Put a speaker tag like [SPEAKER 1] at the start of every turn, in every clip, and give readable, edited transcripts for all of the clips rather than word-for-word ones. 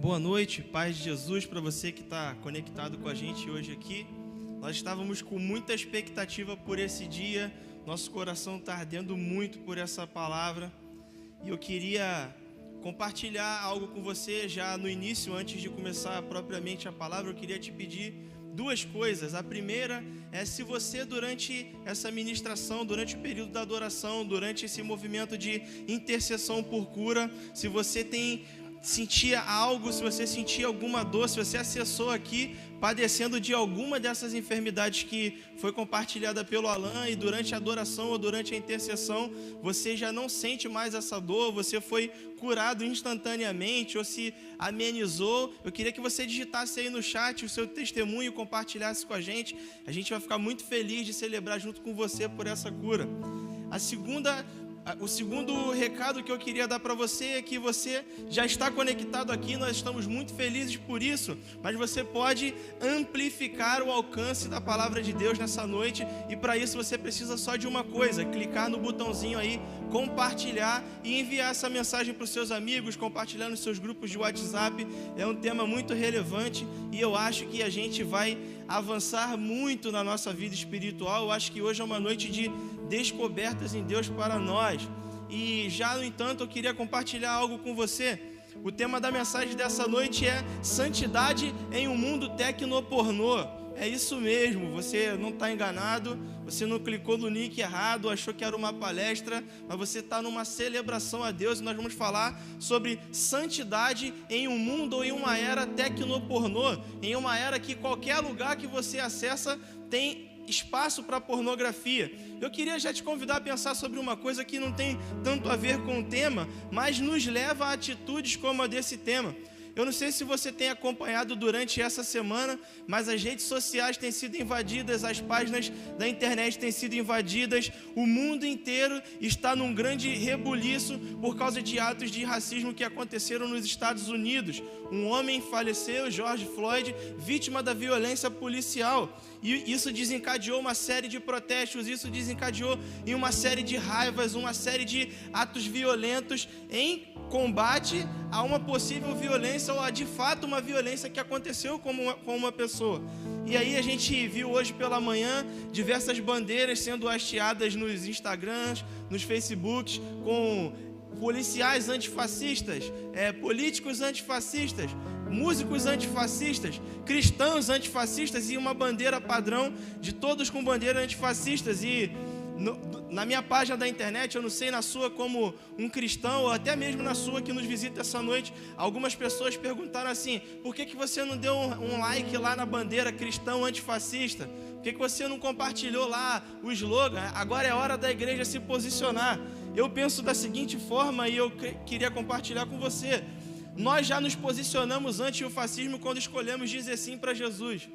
[SPEAKER 1] boa noite, paz de Jesus para você que está conectado com a gente hoje aqui. Nós estávamos com muita expectativa por esse dia, nosso coração está ardendo muito por essa palavra. E eu queria compartilhar algo com você já no início, antes de começar propriamente a palavra. Eu queria te pedir duas coisas. A primeira é, se você durante essa ministração, durante o período da adoração, durante esse movimento de intercessão por cura, se você sentia algo, se você sentia alguma dor, se você acessou aqui padecendo de alguma dessas enfermidades que foi compartilhada pelo Alan, e durante a adoração ou durante a intercessão você já não sente mais essa dor, você foi curado instantaneamente ou se amenizou, eu queria que você digitasse aí no chat o seu testemunho e compartilhasse com a gente vai ficar muito feliz de celebrar junto com você por essa cura. O segundo recado que eu queria dar para você é que você já está conectado aqui, nós estamos muito felizes por isso, mas você pode amplificar o alcance da palavra de Deus nessa noite, e para isso você precisa só de uma coisa: clicar no botãozinho aí, compartilhar e enviar essa mensagem para os seus amigos, compartilhar nos seus grupos de WhatsApp. É um tema muito relevante e eu acho que a gente vai avançar muito na nossa vida espiritual. Eu acho que hoje é uma noite de descobertas em Deus para nós. E já, no entanto, eu queria compartilhar algo com você. O tema da mensagem dessa noite é santidade em um mundo tecnopornô. É isso mesmo, você não está enganado, você não clicou no link errado, achou que era uma palestra, mas você está numa celebração a Deus, e nós vamos falar sobre santidade em um mundo ou em uma era tecnopornô, em uma era que qualquer lugar que você acessa tem espaço para pornografia. Eu queria já te convidar a pensar sobre uma coisa que não tem tanto a ver com o tema, mas nos leva a atitudes como a desse tema. Eu não sei se você tem acompanhado durante essa semana, mas as redes sociais têm sido invadidas, as páginas da internet têm sido invadidas, o mundo inteiro está num grande rebuliço por causa de atos de racismo que aconteceram nos Estados Unidos. Um homem faleceu, George Floyd, vítima da violência policial. E isso desencadeou uma série de protestos, isso desencadeou em uma série de raivas, uma série de atos violentos em combate a uma possível violência ou a de fato uma violência que aconteceu com uma pessoa. E aí a gente viu hoje pela manhã diversas bandeiras sendo hasteadas nos Instagrams, nos Facebooks, com policiais antifascistas, políticos antifascistas, músicos antifascistas, cristãos antifascistas, e uma bandeira padrão de todos com bandeira antifascistas. E na minha página da internet, eu não sei na sua como um cristão, ou até mesmo na sua que nos visita essa noite, algumas pessoas perguntaram assim: por que você não deu um like lá na bandeira cristão antifascista? Por que você não compartilhou lá o slogan? Agora é hora da igreja se posicionar. Eu penso da seguinte forma, e eu queria compartilhar com você: nós já nos posicionamos ante o fascismo quando escolhemos dizer sim para Jesus.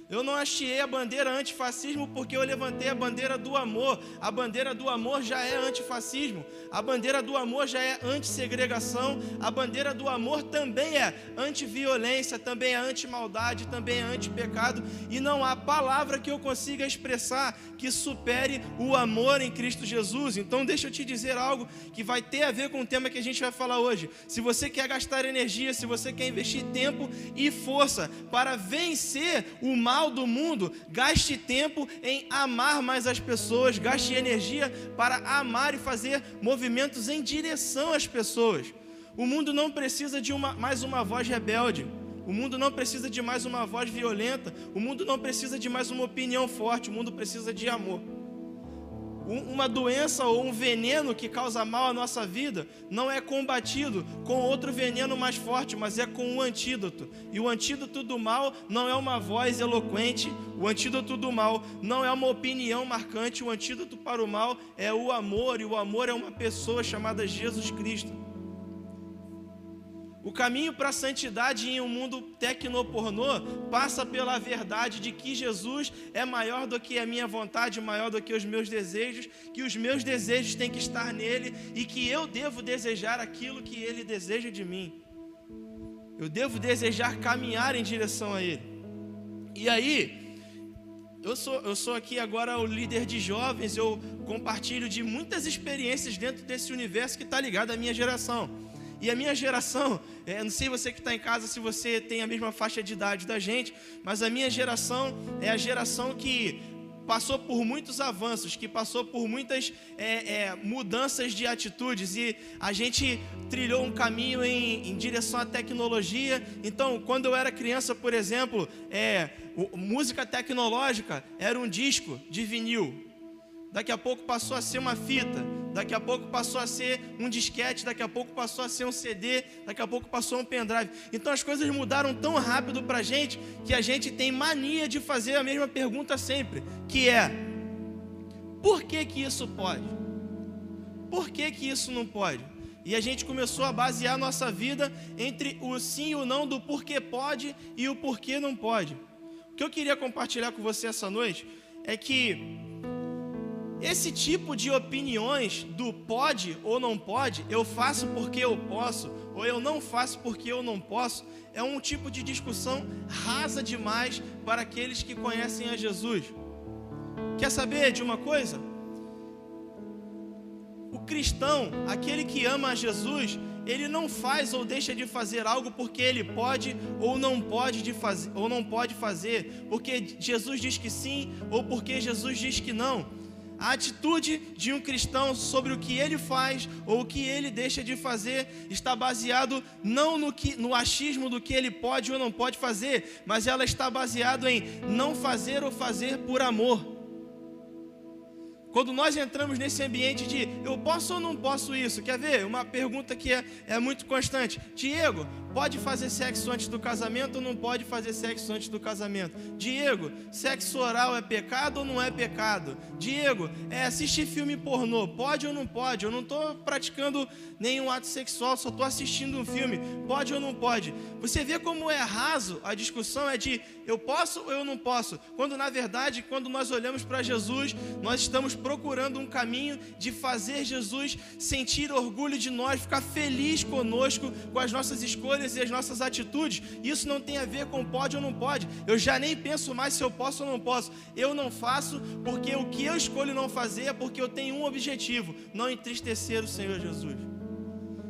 [SPEAKER 1] Eu não hasteei a bandeira antifascismo porque eu levantei a bandeira do amor. A bandeira do amor já é antifascismo. A bandeira do amor já é antissegregação. A bandeira do amor também é antiviolência, também é antimaldade, também é antipecado. E não há palavra que eu consiga expressar que supere o amor em Cristo Jesus. Então deixa eu te dizer algo que vai ter a ver com o tema que a gente vai falar hoje. Se você quer gastar energia, se você quer investir tempo e força para vencer o mal do mundo, gaste tempo em amar mais as pessoas, gaste energia para amar e fazer movimentos em direção às pessoas. O mundo não precisa de mais uma voz rebelde, o mundo não precisa de mais uma voz violenta, o mundo não precisa de mais uma opinião forte, o mundo precisa de amor. Uma doença ou um veneno que causa mal à nossa vida não é combatido com outro veneno mais forte, mas é com um antídoto. E o antídoto do mal não é uma voz eloquente, o antídoto do mal não é uma opinião marcante, o antídoto para o mal é o amor, e o amor é uma pessoa chamada Jesus Cristo. O caminho para a santidade em um mundo tecnopornô passa pela verdade de que Jesus é maior do que a minha vontade, maior do que os meus desejos, que os meus desejos têm que estar nele e que eu devo desejar aquilo que ele deseja de mim. Eu devo desejar caminhar em direção a ele. E aí, eu sou aqui agora o líder de jovens, eu compartilho de muitas experiências dentro desse universo que está ligado à minha geração. E a minha geração, não sei você que está em casa, se você tem a mesma faixa de idade da gente, mas a minha geração é a geração que passou por muitos avanços, que passou por muitas mudanças de atitudes, e a gente trilhou um caminho em direção à tecnologia. Então, quando eu era criança, por exemplo, música tecnológica era um disco de vinil, daqui a pouco passou a ser uma fita, daqui a pouco passou a ser um disquete, daqui a pouco passou a ser um CD, daqui a pouco passou um pendrive. Então as coisas mudaram tão rápido pra gente, que a gente tem mania de fazer a mesma pergunta sempre, que é: por que que isso pode? Por que que isso não pode? E a gente começou a basear a nossa vida entre o sim e o não, do porquê pode e o porquê não pode. O que eu queria compartilhar com você essa noite é que esse tipo de opiniões do pode ou não pode, eu faço porque eu posso, ou eu não faço porque eu não posso, é um tipo de discussão rasa demais para aqueles que conhecem a Jesus. Quer saber de uma coisa? O cristão, aquele que ama a Jesus, ele não faz ou deixa de fazer algo porque ele pode ou não pode fazer, porque Jesus diz que sim ou porque Jesus diz que não. A atitude de um cristão sobre o que ele faz ou o que ele deixa de fazer está baseado não no achismo do que ele pode ou não pode fazer, mas ela está baseado em não fazer ou fazer por amor. Quando nós entramos nesse ambiente de eu posso ou não posso isso, quer ver? Uma pergunta que é muito constante: Diego, pode fazer sexo antes do casamento ou não pode fazer sexo antes do casamento? Diego, sexo oral é pecado ou não é pecado? Diego, assistir filme pornô, pode ou não pode? Eu não estou praticando nenhum ato sexual, só estou assistindo um filme, pode ou não pode? Você vê como é raso a discussão, é de eu posso ou eu não posso, quando na verdade, quando nós olhamos para Jesus, nós estamos procurando um caminho de fazer Jesus sentir orgulho de nós, ficar feliz conosco, com as nossas escolhas e as nossas atitudes. Isso não tem a ver com pode ou não pode. Eu já nem penso mais se eu posso ou não posso. Eu não faço porque o que eu escolho não fazer é porque eu tenho um objetivo: não entristecer o Senhor Jesus.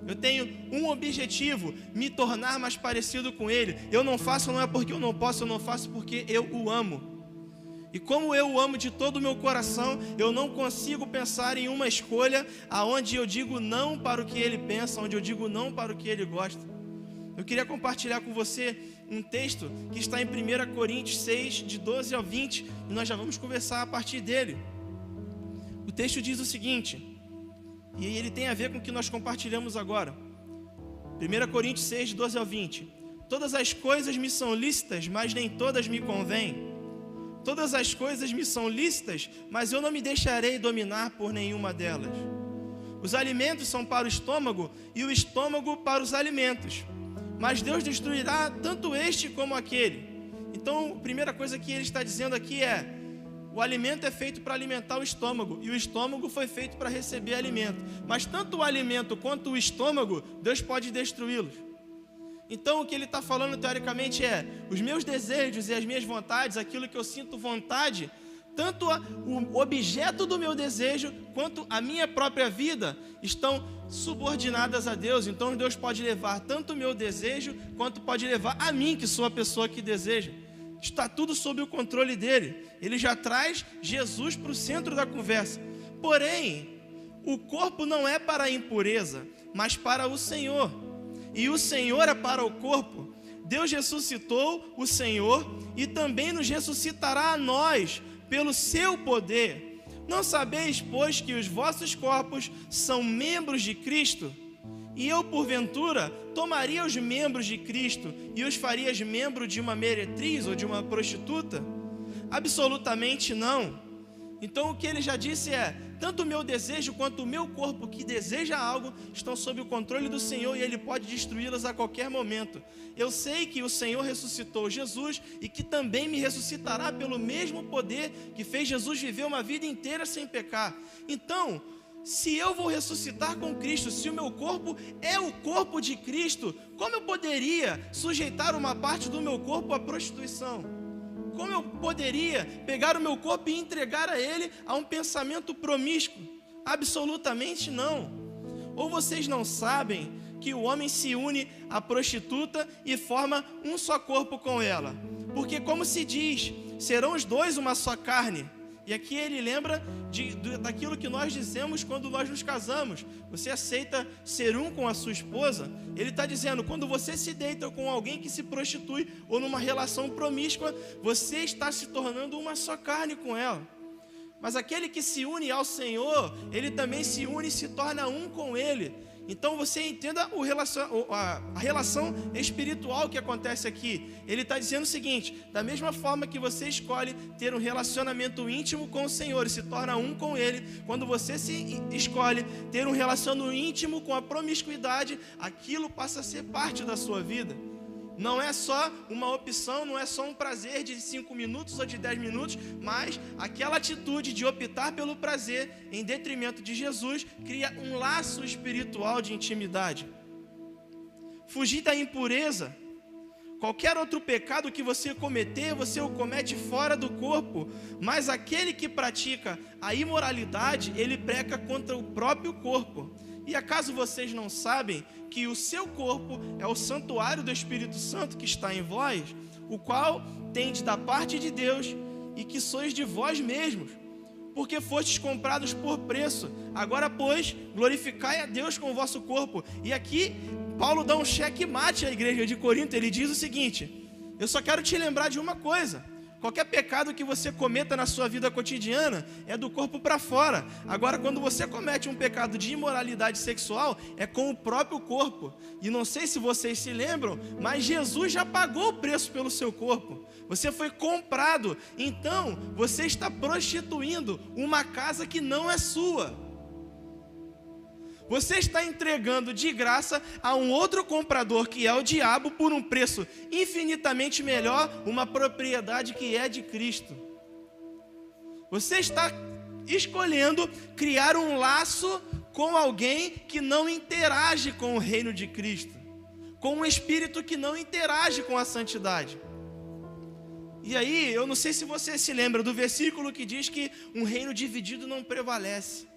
[SPEAKER 1] Eu tenho um objetivo: me tornar mais parecido com Ele. Eu não faço não é porque eu não posso, eu não faço porque eu o amo. E como eu o amo de todo o meu coração, eu não consigo pensar em uma escolha aonde eu digo não para o que Ele pensa, onde eu digo não para o que Ele gosta. Eu queria compartilhar com você um texto que está em 1 Coríntios 6, de 12 ao 20, e nós já vamos conversar a partir dele. O texto diz o seguinte, e ele tem a ver com o que nós compartilhamos agora. 1 Coríntios 6, de 12 ao 20. Todas as coisas me são lícitas, mas nem todas me convêm. Todas as coisas me são lícitas, mas eu não me deixarei dominar por nenhuma delas. Os alimentos são para o estômago e o estômago para os alimentos. Mas Deus destruirá tanto este como aquele. Então, a primeira coisa que ele está dizendo aqui é: o alimento é feito para alimentar o estômago, e o estômago foi feito para receber alimento. Mas tanto o alimento quanto o estômago, Deus pode destruí-los. Então o que ele está falando teoricamente é: os meus desejos e as minhas vontades, aquilo que eu sinto vontade, tanto o objeto do meu desejo quanto a minha própria vida estão subordinadas a Deus. Então Deus pode levar tanto o meu desejo quanto pode levar a mim, que sou a pessoa que deseja. Está tudo sob o controle dele. Ele já traz Jesus para o centro da conversa. Porém, o corpo não é para a impureza, mas para o Senhor. E o Senhor é para o corpo. Deus ressuscitou o Senhor e também nos ressuscitará a nós pelo seu poder. Não sabeis, pois, que os vossos corpos são membros de Cristo? E eu, porventura, tomaria os membros de Cristo e os faria membro de uma meretriz ou de uma prostituta? Absolutamente não. Então o que ele já disse é: tanto o meu desejo quanto o meu corpo que deseja algo estão sob o controle do Senhor, e Ele pode destruí-las a qualquer momento. Eu sei que o Senhor ressuscitou Jesus e que também me ressuscitará pelo mesmo poder que fez Jesus viver uma vida inteira sem pecar. Então, se eu vou ressuscitar com Cristo, se o meu corpo é o corpo de Cristo, como eu poderia sujeitar uma parte do meu corpo à prostituição? Como eu poderia pegar o meu corpo e entregar a ele a um pensamento promíscuo? Absolutamente não. Ou vocês não sabem que o homem se une à prostituta e forma um só corpo com ela. Porque, como se diz, serão os dois uma só carne. E aqui ele lembra daquilo que nós dizemos quando nós nos casamos. Você aceita ser um com a sua esposa? Ele está dizendo, quando você se deita com alguém que se prostitui ou numa relação promíscua, você está se tornando uma só carne com ela. Mas aquele que se une ao Senhor, ele também se une e se torna um com Ele. Então você entenda a relação espiritual que acontece aqui. Ele está dizendo o seguinte: da mesma forma que você escolhe ter um relacionamento íntimo com o Senhor e se torna um com Ele, quando você se escolhe ter um relacionamento íntimo com a promiscuidade, aquilo passa a ser parte da sua vida. Não é só uma opção, não é só um prazer de 5 minutos ou de 10 minutos, mas aquela atitude de optar pelo prazer em detrimento de Jesus cria um laço espiritual de intimidade. Fugir da impureza. Qualquer outro pecado que você cometer, você o comete fora do corpo, mas aquele que pratica a imoralidade, ele peca contra o próprio corpo. E acaso vocês não sabem que o seu corpo é o santuário do Espírito Santo que está em vós, o qual tendes da parte de Deus e que sois de vós mesmos, porque fostes comprados por preço. Agora, pois, glorificai a Deus com o vosso corpo. E aqui, Paulo dá um checkmate à igreja de Corinto. Ele diz o seguinte: eu só quero te lembrar de uma coisa. Qualquer pecado que você cometa na sua vida cotidiana é do corpo para fora. Agora, quando você comete um pecado de imoralidade sexual, é com o próprio corpo. E não sei se vocês se lembram, mas Jesus já pagou o preço pelo seu corpo. Você foi comprado. Então, você está prostituindo uma casa que não é sua. Você está entregando de graça a um outro comprador, que é o diabo, por um preço infinitamente melhor, uma propriedade que é de Cristo. Você está escolhendo criar um laço com alguém que não interage com o reino de Cristo, com um espírito que não interage com a santidade. E aí, eu não sei se você se lembra do versículo que diz que um reino dividido não prevalece.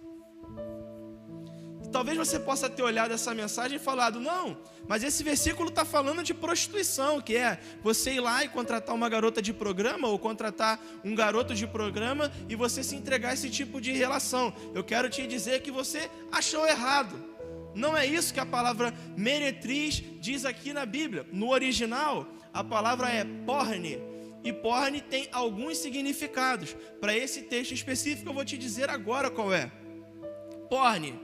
[SPEAKER 1] Talvez você possa ter olhado essa mensagem e falado: não, mas esse versículo está falando de prostituição, que é você ir lá e contratar uma garota de programa ou contratar um garoto de programa e você se entregar a esse tipo de relação. Eu quero te dizer que você achou errado. Não é isso que a palavra meretriz diz aqui na Bíblia. No original, a palavra é porne. E porne tem alguns significados. Para esse texto específico, eu vou te dizer agora qual é. Porne: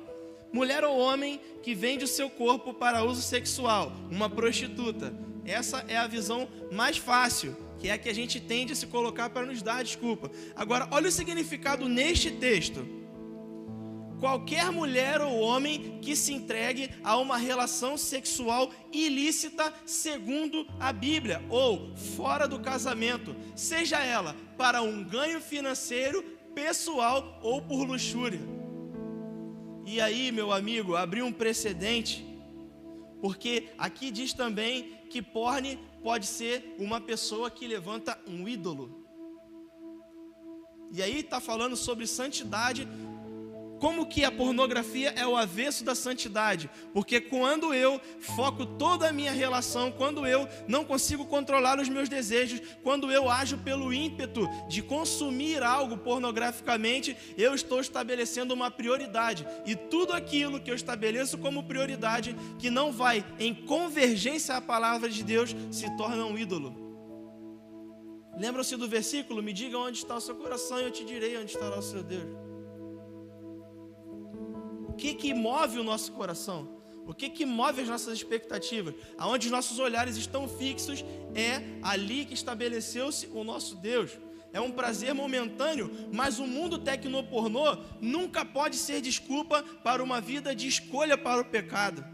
[SPEAKER 1] mulher ou homem que vende o seu corpo para uso sexual, uma prostituta. Essa é a visão mais fácil, que é a que a gente tende a se colocar para nos dar desculpa. Agora, olha o significado neste texto: qualquer mulher ou homem que se entregue a uma relação sexual ilícita segundo a Bíblia, ou fora do casamento, seja ela para um ganho financeiro, pessoal ou por luxúria. E aí, meu amigo, abriu um precedente, porque aqui diz também que porne pode ser uma pessoa que levanta um ídolo. E aí está falando sobre santidade. Como que a pornografia é o avesso da santidade? Porque quando eu foco toda a minha relação, quando eu não consigo controlar os meus desejos, quando eu ajo pelo ímpeto de consumir algo pornograficamente, eu estou estabelecendo uma prioridade. E tudo aquilo que eu estabeleço como prioridade, que não vai em convergência à palavra de Deus, se torna um ídolo. Lembram-se do versículo? Me diga onde está o seu coração e eu te direi onde estará o seu Deus. O que move o nosso coração? O que move as nossas expectativas? Aonde os nossos olhares estão fixos, é ali que estabeleceu-se o nosso Deus. É um prazer momentâneo, mas o mundo tecnopornô nunca pode ser desculpa para uma vida de escolha para o pecado.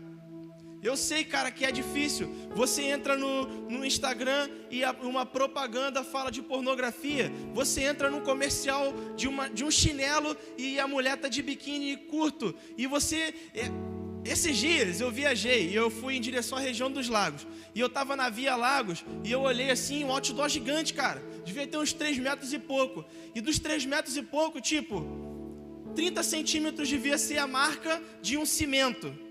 [SPEAKER 1] Eu sei, cara, que é difícil. Você entra no Instagram e uma propaganda fala de pornografia. Você entra num comercial de um chinelo e a mulher está de biquíni curto. E você... Esses dias eu viajei e eu fui em direção à região dos lagos. E eu estava na Via Lagos e eu olhei assim, um outdoor gigante, cara. Devia ter uns 3 metros e pouco. E dos 3 metros e pouco, tipo, 30 centímetros devia ser a marca de um cimento.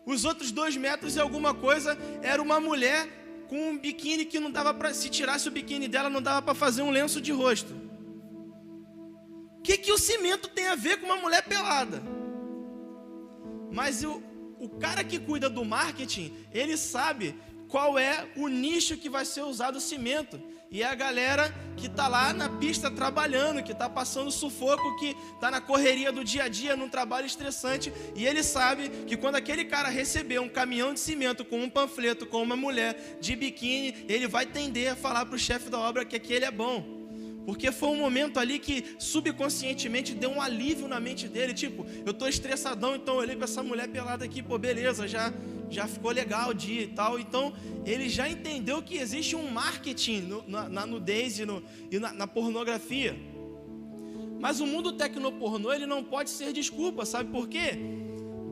[SPEAKER 1] Os outros 2 metros e alguma coisa era uma mulher com um biquíni que não dava para, se tirasse o biquíni dela, não dava para fazer um lenço de rosto. O que o cimento tem a ver com uma mulher pelada? Mas o cara que cuida do marketing, ele sabe qual é o nicho que vai ser usado o cimento. E é a galera que está lá na pista trabalhando, que está passando sufoco, que está na correria do dia a dia, num trabalho estressante. E ele sabe que quando aquele cara receber um caminhão de cimento com um panfleto, com uma mulher de biquíni, ele vai tender a falar para o chefe da obra que aquele é bom. Porque foi um momento ali que subconscientemente deu um alívio na mente dele. Tipo, eu estou estressadão, então eu olhei para essa mulher pelada aqui, pô, beleza, já ficou legal o dia e tal. Então, ele já entendeu que existe um marketing na nudez e na pornografia. Mas o mundo tecnopornô, ele não pode ser desculpa, sabe por quê?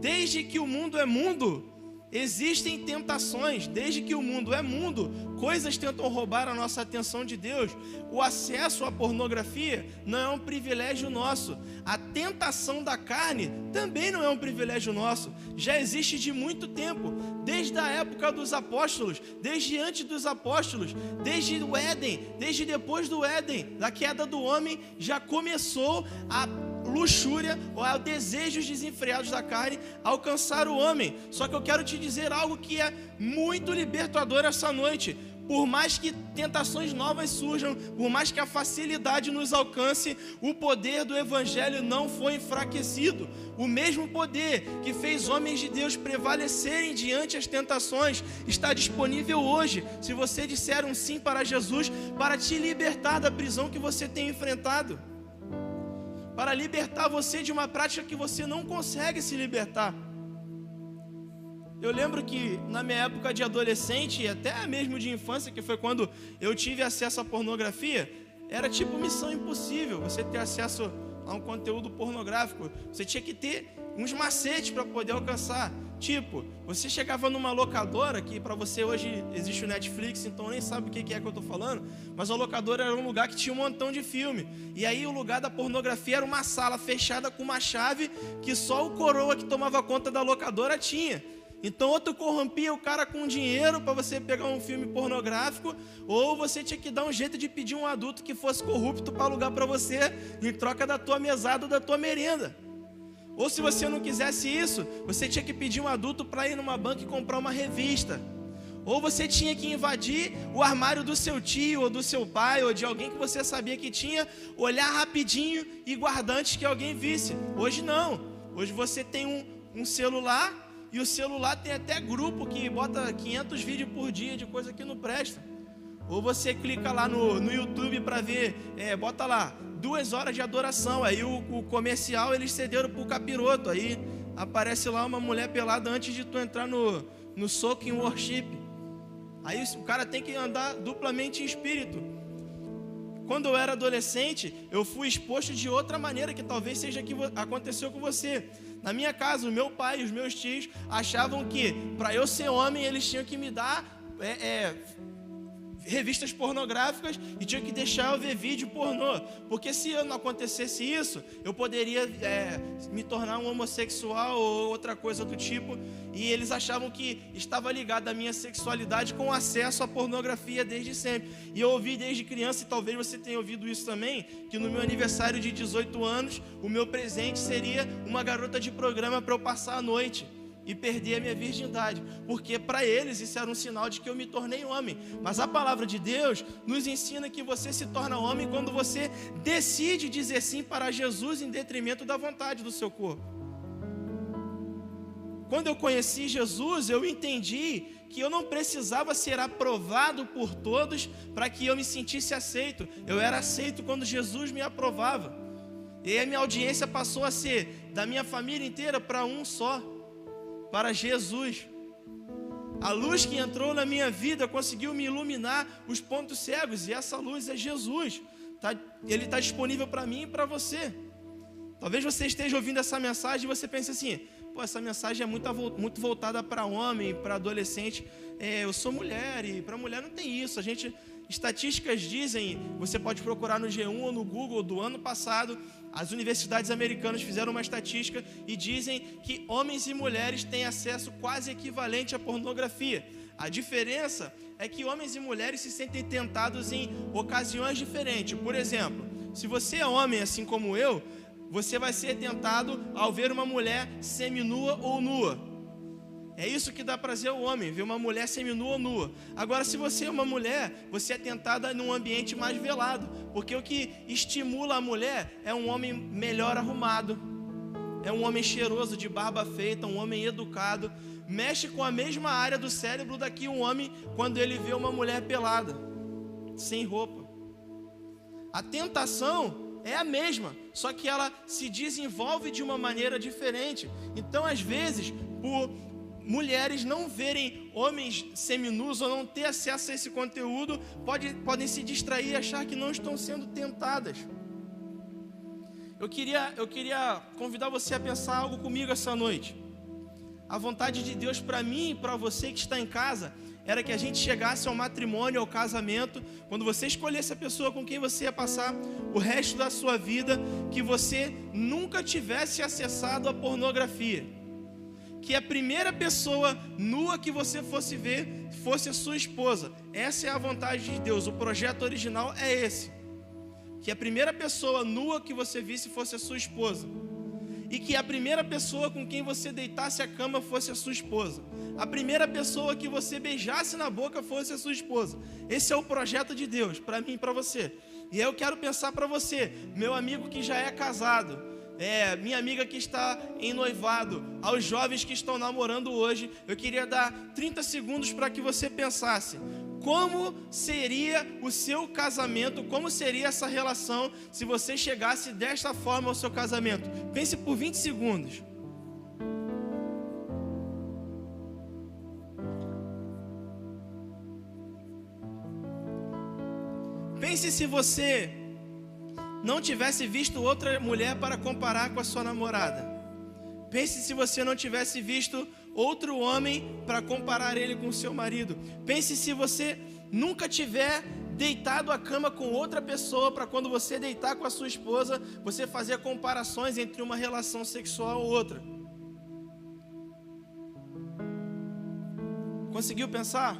[SPEAKER 1] Desde que o mundo é mundo, existem tentações. Desde que o mundo é mundo, coisas tentam roubar a nossa atenção de Deus. O acesso à pornografia não é um privilégio nosso. A tentação da carne também não é um privilégio nosso. Já existe de muito tempo, desde a época dos apóstolos, desde antes dos apóstolos, desde o Éden, desde depois do Éden, da queda do homem, já começou a luxúria ou ao desejos desenfreados da carne alcançar o homem. Só que eu quero te dizer algo que é muito libertador essa noite. Por mais que tentações novas surjam, por mais que a facilidade nos alcance, o poder do Evangelho não foi enfraquecido. O mesmo poder que fez homens de Deus prevalecerem diante as tentações está disponível hoje, se você disser um sim para Jesus, para te libertar da prisão que você tem enfrentado, para libertar você de uma prática que você não consegue se libertar. Eu lembro que na minha época de adolescente e até mesmo de infância, que foi quando eu tive acesso à pornografia, era tipo missão impossível você ter acesso a um conteúdo pornográfico. Você tinha que ter uns macetes para poder alcançar. Tipo, você chegava numa locadora, que para você hoje existe o Netflix, então nem sabe o que é que eu estou falando, mas a locadora era um lugar que tinha um montão de filme. E aí o lugar da pornografia era uma sala fechada com uma chave que só o coroa que tomava conta da locadora tinha. Então, ou tu corrompia o cara com dinheiro para você pegar um filme pornográfico, ou você tinha que dar um jeito de pedir um adulto que fosse corrupto para alugar para você, em troca da tua mesada ou da tua merenda. Ou se você não quisesse isso, você tinha que pedir um adulto para ir numa banca e comprar uma revista. Ou você tinha que invadir o armário do seu tio, ou do seu pai, ou de alguém que você sabia que tinha, olhar rapidinho e guardar antes que alguém visse. Hoje não. Hoje você tem um celular, e o celular tem até grupo que bota 500 vídeos por dia de coisa que não presta. Ou você clica lá no YouTube para ver, bota lá, 2 horas de adoração. Aí o comercial eles cederam para o capiroto. Aí aparece lá uma mulher pelada antes de tu entrar no soco em worship. Aí o cara tem que andar duplamente em espírito. Quando eu era adolescente, eu fui exposto de outra maneira, que talvez seja que aconteceu com você. Na minha casa, o meu pai e os meus tios achavam que, para eu ser homem, eles tinham que me dar revistas pornográficas e tinham que deixar eu ver vídeo pornô. Porque se não acontecesse isso, eu poderia me tornar um homossexual ou outra coisa do tipo. E eles achavam que estava ligado à minha sexualidade com acesso à pornografia desde sempre. E eu ouvi desde criança, e talvez você tenha ouvido isso também, que no meu aniversário de 18 anos, o meu presente seria uma garota de programa para eu passar a noite e perder a minha virgindade, porque para eles isso era um sinal de que eu me tornei homem. Mas a palavra de Deus nos ensina que você se torna homem quando você decide dizer sim para Jesus em detrimento da vontade do seu corpo. Quando eu conheci Jesus, eu entendi que eu não precisava ser aprovado por todos para que eu me sentisse aceito. Eu era aceito quando Jesus me aprovava. E a minha audiência passou a ser da minha família inteira para um só, para Jesus. A luz que entrou na minha vida conseguiu me iluminar os pontos cegos, e essa luz é Jesus. Ele está disponível para mim e para você. Talvez você esteja ouvindo essa mensagem e você pense assim: pô, essa mensagem é muito voltada para homem, para adolescente. Eu sou mulher, e para mulher não tem isso. A gente Estatísticas dizem, você pode procurar no G1 ou no Google, do ano passado, as universidades americanas fizeram uma estatística e dizem que homens e mulheres têm acesso quase equivalente à pornografia. A diferença é que homens e mulheres se sentem tentados em ocasiões diferentes. Por exemplo, se você é homem assim como eu, você vai ser tentado ao ver uma mulher seminua ou nua. É isso que dá prazer ao homem, ver uma mulher seminua ou nua. Agora, se você é uma mulher, você é tentada num ambiente mais velado, porque o que estimula a mulher é um homem melhor arrumado, é um homem cheiroso, de barba feita, um homem educado. Mexe com a mesma área do cérebro daqui um homem quando ele vê uma mulher pelada, sem roupa. A tentação é a mesma, só que ela se desenvolve de uma maneira diferente. Então, às vezes, por mulheres não verem homens seminus ou não ter acesso a esse conteúdo, podem se distrair e achar que não estão sendo tentadas. Eu queria convidar você a pensar algo comigo essa noite. A vontade de Deus para mim e para você que está em casa era que a gente chegasse ao matrimônio, ao casamento, quando você escolhesse a pessoa com quem você ia passar o resto da sua vida, que você nunca tivesse acessado a pornografia. Que a primeira pessoa nua que você fosse ver fosse a sua esposa. Essa é a vontade de Deus, o projeto original é esse. Que a primeira pessoa nua que você visse fosse a sua esposa. E que a primeira pessoa com quem você deitasse a cama fosse a sua esposa. A primeira pessoa que você beijasse na boca fosse a sua esposa. Esse é o projeto de Deus, para mim e para você. E aí eu quero pensar para você, meu amigo que já é casado, minha amiga que está em noivado, aos jovens que estão namorando hoje, eu queria dar 30 segundos para que você pensasse. Como seria o seu casamento? Como seria essa relação se você chegasse desta forma ao seu casamento? Pense por 20 segundos. Pense se você não tivesse visto outra mulher para comparar com a sua namorada. Pense se você não tivesse visto outro homem para comparar ele com o seu marido. Pense se você nunca tiver deitado à cama com outra pessoa para quando você deitar com a sua esposa, você fazer comparações entre uma relação sexual ou outra. Conseguiu pensar?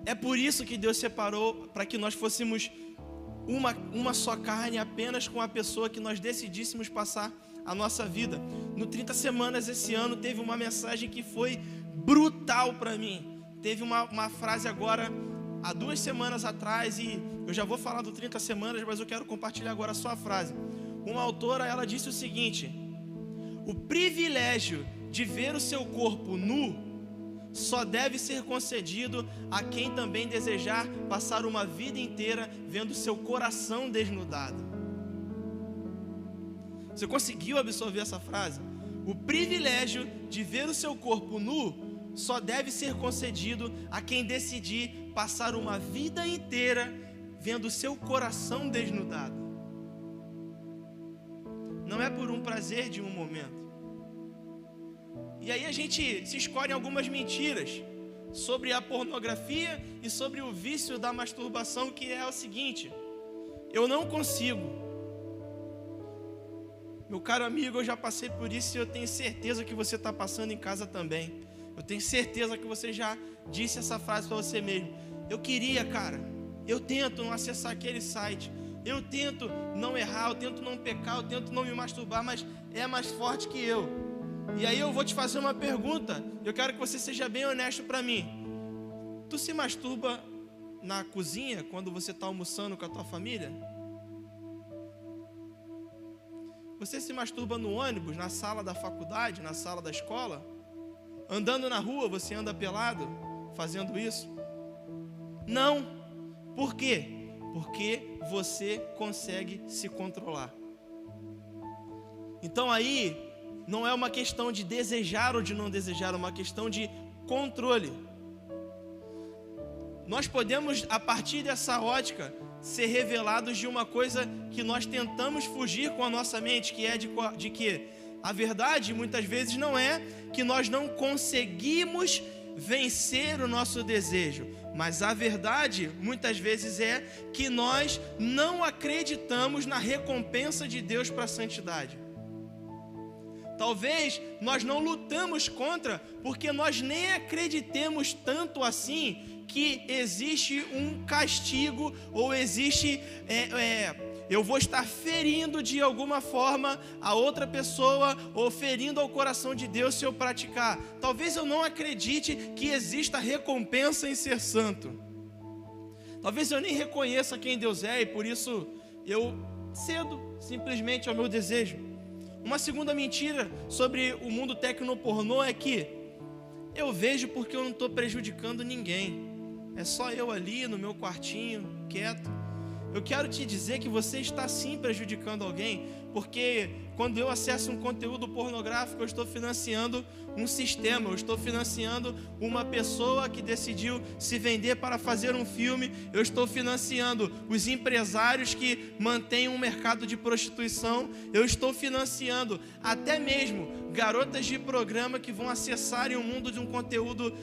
[SPEAKER 1] É por isso que Deus separou, para que nós fôssemos uma só carne apenas com a pessoa que nós decidíssemos passar a nossa vida. No 30 Semanas esse ano teve uma mensagem que foi brutal para mim. Teve uma frase agora, há 2 semanas atrás, e eu já vou falar do 30 Semanas, mas eu quero compartilhar agora a sua frase. Uma autora, ela disse o seguinte: o privilégio de ver o seu corpo nu só deve ser concedido a quem também desejar passar uma vida inteira vendo seu coração desnudado. Você conseguiu absorver essa frase? O privilégio de ver o seu corpo nu só deve ser concedido a quem decidir passar uma vida inteira vendo o seu coração desnudado. Não é por um prazer de um momento. E aí a gente se escolhe algumas mentiras sobre a pornografia e sobre o vício da masturbação, que é o seguinte: eu não consigo. Meu caro amigo, eu já passei por isso e eu tenho certeza que você está passando em casa também. Eu tenho certeza que você já disse essa frase para você mesmo. Eu queria, cara, eu tento não acessar aquele site, eu tento não errar, eu tento não pecar, eu tento não me masturbar, mas é mais forte que eu. E aí eu vou te fazer uma pergunta, eu quero que você seja bem honesto para mim. Tu se masturba na cozinha quando você está almoçando com a tua família? Você se masturba no ônibus, na sala da faculdade, na sala da escola? Andando na rua, você anda pelado fazendo isso? Não. Por quê? Porque você consegue se controlar. Então aí não é uma questão de desejar ou de não desejar, é uma questão de controle. Nós podemos, a partir dessa ótica, ser revelados de uma coisa que nós tentamos fugir com a nossa mente, que é de que a verdade muitas vezes não é que nós não conseguimos vencer o nosso desejo, mas a verdade muitas vezes é que nós não acreditamos na recompensa de Deus para a santidade. Talvez nós não lutamos contra, porque nós nem acreditemos tanto assim que existe um castigo, ou existe, eu vou estar ferindo de alguma forma a outra pessoa, ou ferindo ao coração de Deus se eu praticar. Talvez eu não acredite que exista recompensa em ser santo. Talvez eu nem reconheça quem Deus é, e por isso eu cedo simplesmente ao meu desejo. Uma segunda mentira sobre o mundo tecnopornô é que eu vejo porque eu não estou prejudicando ninguém. É só eu ali no meu quartinho, quieto. Eu quero te dizer que você está sim prejudicando alguém, porque quando eu acesso um conteúdo pornográfico, eu estou financiando um sistema, eu estou financiando uma pessoa que decidiu se vender para fazer um filme, eu estou financiando os empresários que mantêm um mercado de prostituição, eu estou financiando até mesmo garotas de programa que vão acessarem o mundo de um conteúdo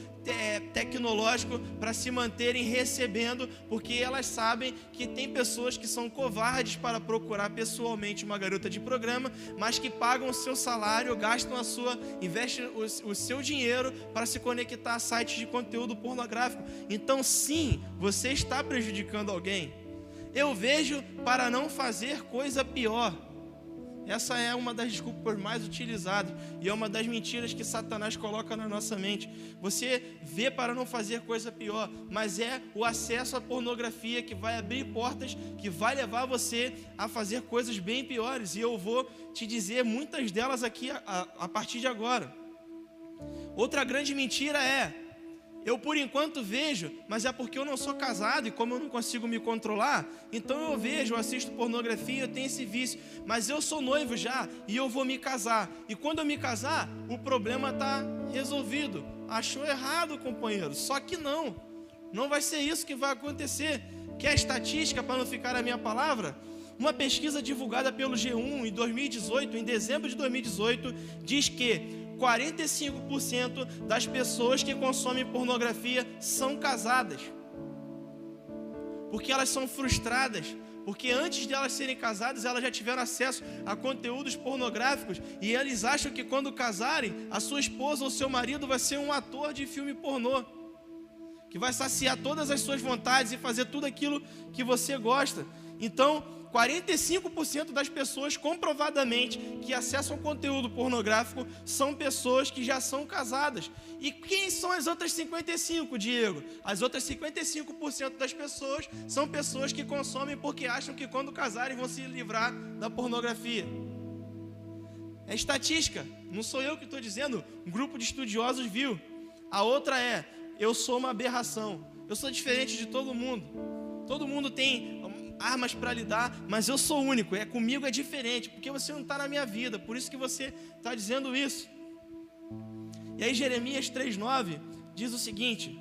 [SPEAKER 1] tecnológico para se manterem recebendo, porque elas sabem que tem pessoas que são covardes para procurar pessoalmente uma garota de programa, mas que pagam o seu salário, gastam investem o seu dinheiro para se conectar a sites de conteúdo pornográfico. Então sim, você está prejudicando alguém. Eu vejo para não fazer coisa pior. Essa é uma das desculpas mais utilizadas e é uma das mentiras que Satanás coloca na nossa mente. Você vê para não fazer coisa pior, mas é o acesso à pornografia que vai abrir portas, que vai levar você a fazer coisas bem piores. E eu vou te dizer muitas delas aqui a partir de agora. Outra grande mentira é: eu por enquanto vejo, mas é porque eu não sou casado e como eu não consigo me controlar, então eu vejo, eu assisto pornografia, eu tenho esse vício, mas eu sou noivo já e eu vou me casar. E quando eu me casar, o problema está resolvido. Achou errado, companheiro? Só que não vai ser isso que vai acontecer. Quer estatística para não ficar a minha palavra? Uma pesquisa divulgada pelo G1 em 2018, em dezembro de 2018, diz que 45% das pessoas que consomem pornografia são casadas, porque elas são frustradas, porque antes de elas serem casadas, elas já tiveram acesso a conteúdos pornográficos, e eles acham que quando casarem, a sua esposa ou seu marido vai ser um ator de filme pornô, que vai saciar todas as suas vontades e fazer tudo aquilo que você gosta. Então 45% das pessoas comprovadamente que acessam conteúdo pornográfico são pessoas que já são casadas. E quem são as outras 55%, Diego? As outras 55% das pessoas são pessoas que consomem porque acham que quando casarem vão se livrar da pornografia. É estatística, não sou eu que estou dizendo, um grupo de estudiosos viu. A outra é: eu sou uma aberração, eu sou diferente de todo mundo tem armas para lidar, mas eu sou único, comigo é diferente, porque você não está na minha vida, por isso que você está dizendo isso. E aí Jeremias 3,9 diz o seguinte: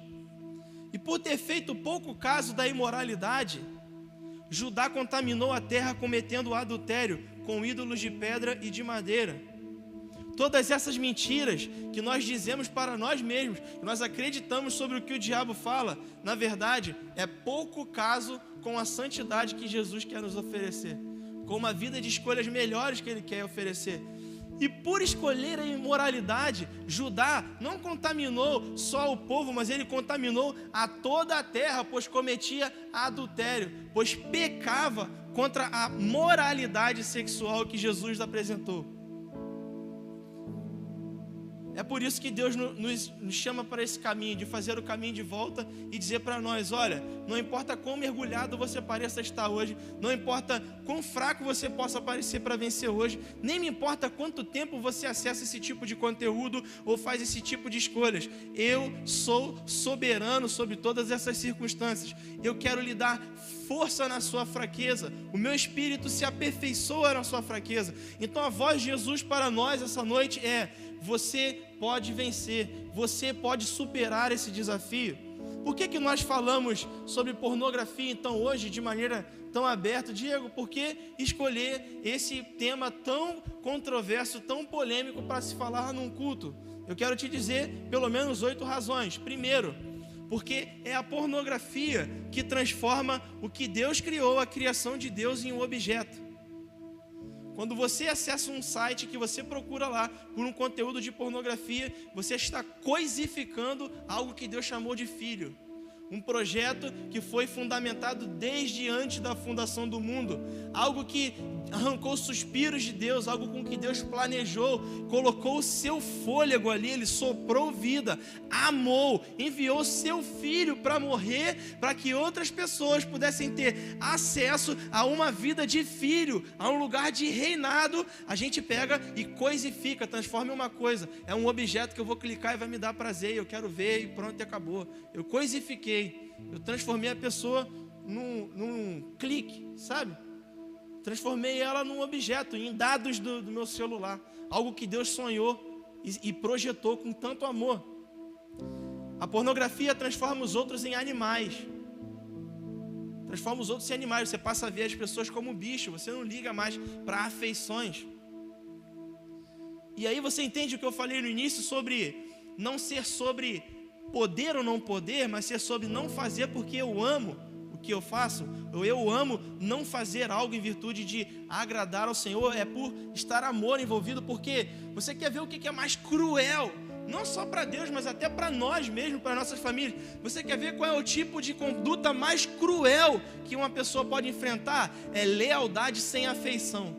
[SPEAKER 1] e por ter feito pouco caso da imoralidade, Judá contaminou a terra cometendo adultério com ídolos de pedra e de madeira. Todas essas mentiras que nós dizemos para nós mesmos, que nós acreditamos sobre o que o diabo fala, na verdade, é pouco caso com a santidade que Jesus quer nos oferecer, com uma vida de escolhas melhores que Ele quer oferecer. E por escolher a imoralidade, Judá não contaminou só o povo, mas ele contaminou a toda a terra, pois cometia adultério, pois pecava contra a moralidade sexual que Jesus apresentou. É por isso que Deus nos chama para esse caminho, de fazer o caminho de volta e dizer para nós: olha, não importa quão mergulhado você pareça estar hoje, não importa quão fraco você possa parecer para vencer hoje, nem me importa quanto tempo você acessa esse tipo de conteúdo ou faz esse tipo de escolhas, eu sou soberano sobre todas essas circunstâncias. Eu quero lhe dar força na sua fraqueza, o meu espírito se aperfeiçoa na sua fraqueza. Então a voz de Jesus para nós essa noite é: você pode vencer, você pode superar esse desafio. Por que nós falamos sobre pornografia então hoje de maneira tão aberta? Diego, por que escolher esse tema tão controverso, tão polêmico para se falar num culto? Eu quero te dizer pelo menos 8 razões. Primeiro, porque é a pornografia que transforma o que Deus criou, a criação de Deus, em um objeto. Quando você acessa um site que você procura lá por um conteúdo de pornografia, você está coisificando algo que Deus chamou de filho. Um projeto que foi fundamentado desde antes da fundação do mundo. Algo que arrancou suspiros de Deus, algo com que Deus planejou, colocou o seu fôlego ali, Ele soprou vida, amou, enviou seu filho para morrer, para que outras pessoas pudessem ter acesso a uma vida de filho, a um lugar de reinado. A gente pega e coisifica, transforma em uma coisa. É um objeto que eu vou clicar e vai me dar prazer, eu quero ver e pronto, e acabou. Eu coisifiquei, eu transformei a pessoa num clique, sabe? Transformei ela num objeto, em dados do meu celular. Algo que Deus sonhou e projetou com tanto amor. A pornografia transforma os outros em animais. Transforma os outros em animais. Você passa a ver as pessoas como bicho. Você não liga mais para afeições. E aí você entende o que eu falei no início sobre não ser sobre poder ou não poder, mas ser sobre não fazer porque eu amo o que eu faço. Eu amo não fazer algo em virtude de agradar ao Senhor, é por estar amor envolvido, porque você quer ver o que é mais cruel, não só para Deus, mas até para nós mesmos, para nossas famílias. Você quer ver qual é o tipo de conduta mais cruel que uma pessoa pode enfrentar? É lealdade sem afeição.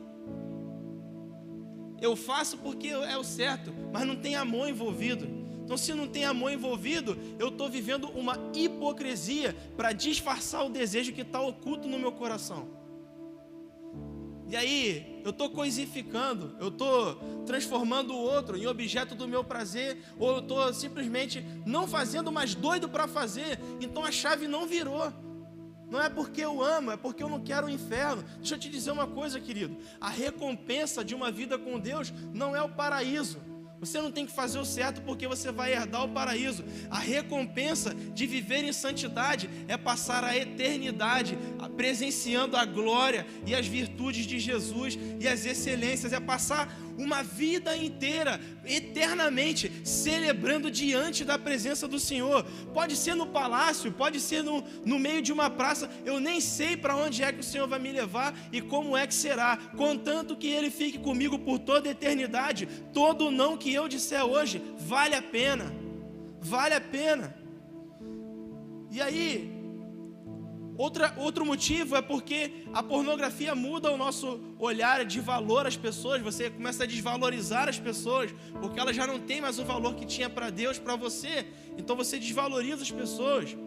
[SPEAKER 1] Eu faço porque é o certo, mas não tem amor envolvido. Então, se não tem amor envolvido, eu estou vivendo uma hipocrisia para disfarçar o desejo que está oculto no meu coração. E aí, eu estou coisificando, eu estou transformando o outro em objeto do meu prazer, ou eu estou simplesmente não fazendo, mas doido para fazer. Então a chave não virou. Não é porque eu amo, é porque eu não quero o inferno. Deixa eu te dizer uma coisa, querido. A recompensa de uma vida com Deus não é o paraíso. Você não tem que fazer o certo porque você vai herdar o paraíso. A recompensa de viver em santidade é passar a eternidade presenciando a glória e as virtudes de Jesus e as excelências. É passar uma vida inteira, eternamente, celebrando diante da presença do Senhor. Pode ser no palácio, pode ser no meio de uma praça. Eu nem sei para onde é que o Senhor vai me levar e como é que será, contanto que Ele fique comigo por toda a eternidade. Todo não que eu disser hoje vale a pena, vale a pena. E aí, outro motivo é porque a pornografia muda o nosso olhar de valor às pessoas. Você começa a desvalorizar as pessoas, porque elas já não têm mais o valor que tinha para Deus, para você. Então você desvaloriza as pessoas.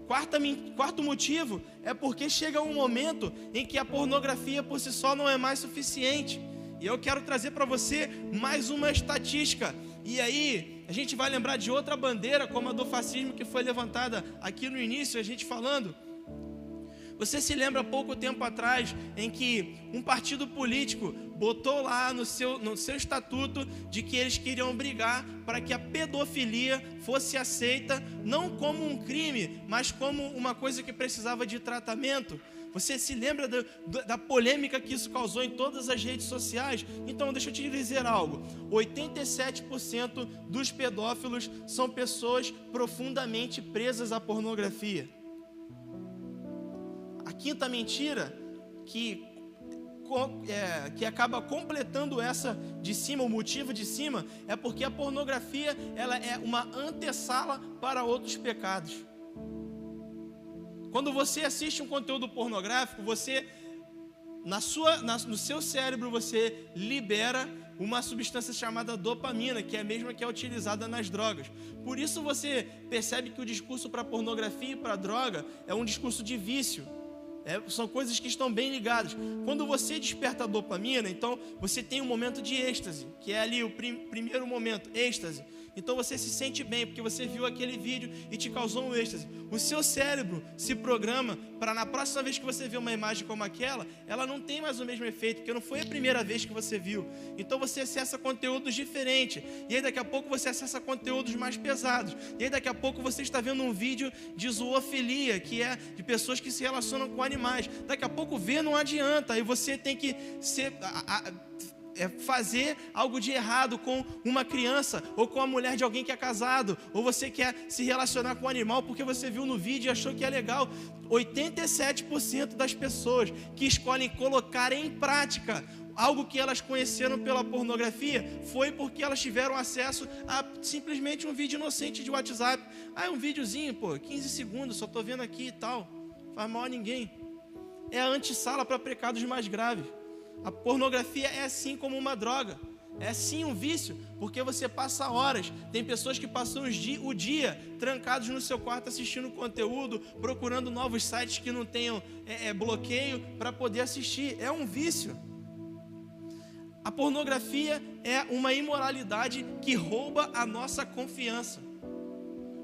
[SPEAKER 1] Quarto motivo é porque chega um momento em que a pornografia por si só não é mais suficiente. E eu quero trazer para você mais uma estatística. E aí, a gente vai lembrar de outra bandeira, como a do fascismo, que foi levantada aqui no início, a gente falando. Você se lembra há pouco tempo atrás, em que um partido político botou lá no seu estatuto de que eles queriam brigar para que a pedofilia fosse aceita, não como um crime, mas como uma coisa que precisava de tratamento? Você se lembra da polêmica que isso causou em todas as redes sociais? Então, deixa eu te dizer algo. 87% dos pedófilos são pessoas profundamente presas à pornografia. A quinta mentira que acaba completando essa de cima, o motivo de cima, é porque a pornografia ela é uma antessala para outros pecados. Quando você assiste um conteúdo pornográfico, você, no seu cérebro, você libera uma substância chamada dopamina, que é a mesma que é utilizada nas drogas. Por isso você percebe que o discurso para pornografia e para droga é um discurso de vício. São coisas que estão bem ligadas. Quando você desperta a dopamina, então você tem um momento de êxtase, que é ali o primeiro momento, êxtase. Então você se sente bem, porque você viu aquele vídeo e te causou um êxtase. O seu cérebro se programa para na próxima vez que você vê uma imagem como aquela, ela não tem mais o mesmo efeito, porque não foi a primeira vez que você viu. Então você acessa conteúdos diferentes. E aí daqui a pouco você acessa conteúdos mais pesados. E aí daqui a pouco você está vendo um vídeo de zoofilia, que é de pessoas que se relacionam com animais. Daqui a pouco ver não adianta, aí você tem que fazer algo de errado com uma criança ou com a mulher de alguém que é casado, ou você quer se relacionar com um animal porque você viu no vídeo e achou que é legal. 87% das pessoas que escolhem colocar em prática algo que elas conheceram pela pornografia foi porque elas tiveram acesso a simplesmente um vídeo inocente de WhatsApp. É um videozinho, 15 segundos, só estou vendo aqui e tal, faz mal a ninguém. É a antessala para pecados mais graves. A pornografia é assim como uma droga, é sim um vício, porque você passa horas. Tem pessoas que passam o dia trancados no seu quarto assistindo conteúdo, procurando novos sites que não tenham bloqueio para poder assistir. É um vício. A pornografia é uma imoralidade que rouba a nossa confiança.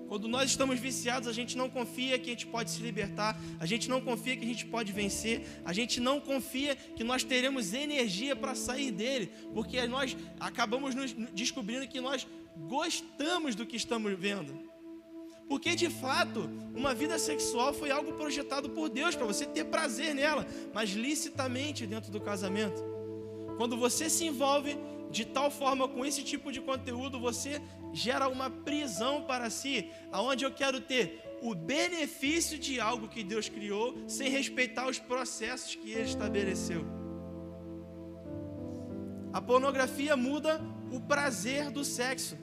[SPEAKER 1] Quando nós estamos viciados, a gente não confia que a gente pode se libertar, a gente não confia que a gente pode vencer, a gente não confia que nós teremos energia para sair dele, porque nós acabamos nos descobrindo que nós gostamos do que estamos vendo. Porque de fato, uma vida sexual foi algo projetado por Deus para você ter prazer nela, mas licitamente dentro do casamento. Quando você se envolve de tal forma com esse tipo de conteúdo, você gera uma prisão para si, aonde eu quero ter o benefício de algo que Deus criou, sem respeitar os processos que Ele estabeleceu. A pornografia muda o prazer do sexo.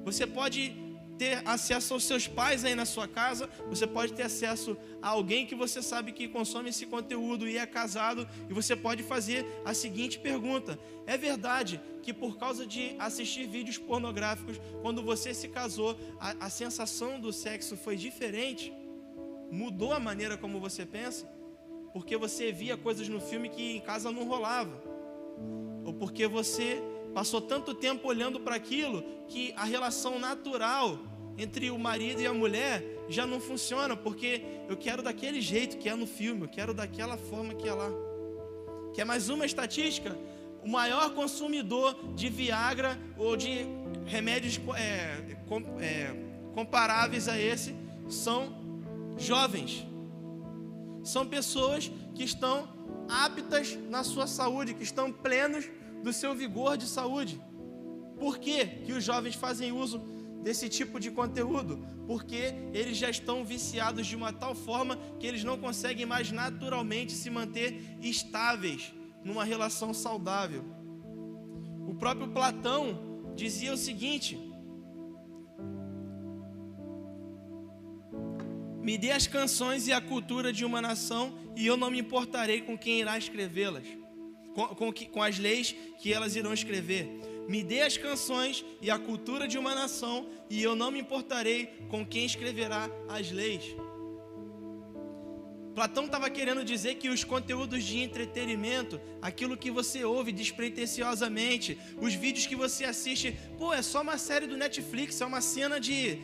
[SPEAKER 1] Você pode ter acesso aos seus pais aí na sua casa, você pode ter acesso a alguém que você sabe que consome esse conteúdo e é casado, e você pode fazer a seguinte pergunta: é verdade que por causa de assistir vídeos pornográficos, quando você se casou, a sensação do sexo foi diferente? Mudou a maneira como você pensa? Porque você via coisas no filme que em casa não rolava? Ou porque você passou tanto tempo olhando para aquilo que a relação natural entre o marido e a mulher já não funciona, porque eu quero daquele jeito que é no filme, eu quero daquela forma que é lá. Que é mais uma estatística: o maior consumidor de Viagra ou de remédios comparáveis a esse são jovens. São pessoas que estão aptas na sua saúde, que estão plenos do seu vigor de saúde. Por que que os jovens fazem uso desse tipo de conteúdo? Porque eles já estão viciados de uma tal forma que eles não conseguem mais naturalmente se manter estáveis numa relação saudável. O próprio Platão dizia o seguinte: me dê as canções e a cultura de uma nação, e eu não me importarei com quem irá escrevê-las, com as leis que elas irão escrever. Me dê as canções e a cultura de uma nação, e eu não me importarei com quem escreverá as leis. Platão estava querendo dizer que os conteúdos de entretenimento, aquilo que você ouve despretensiosamente, os vídeos que você assiste, é só uma série do Netflix, é uma cena de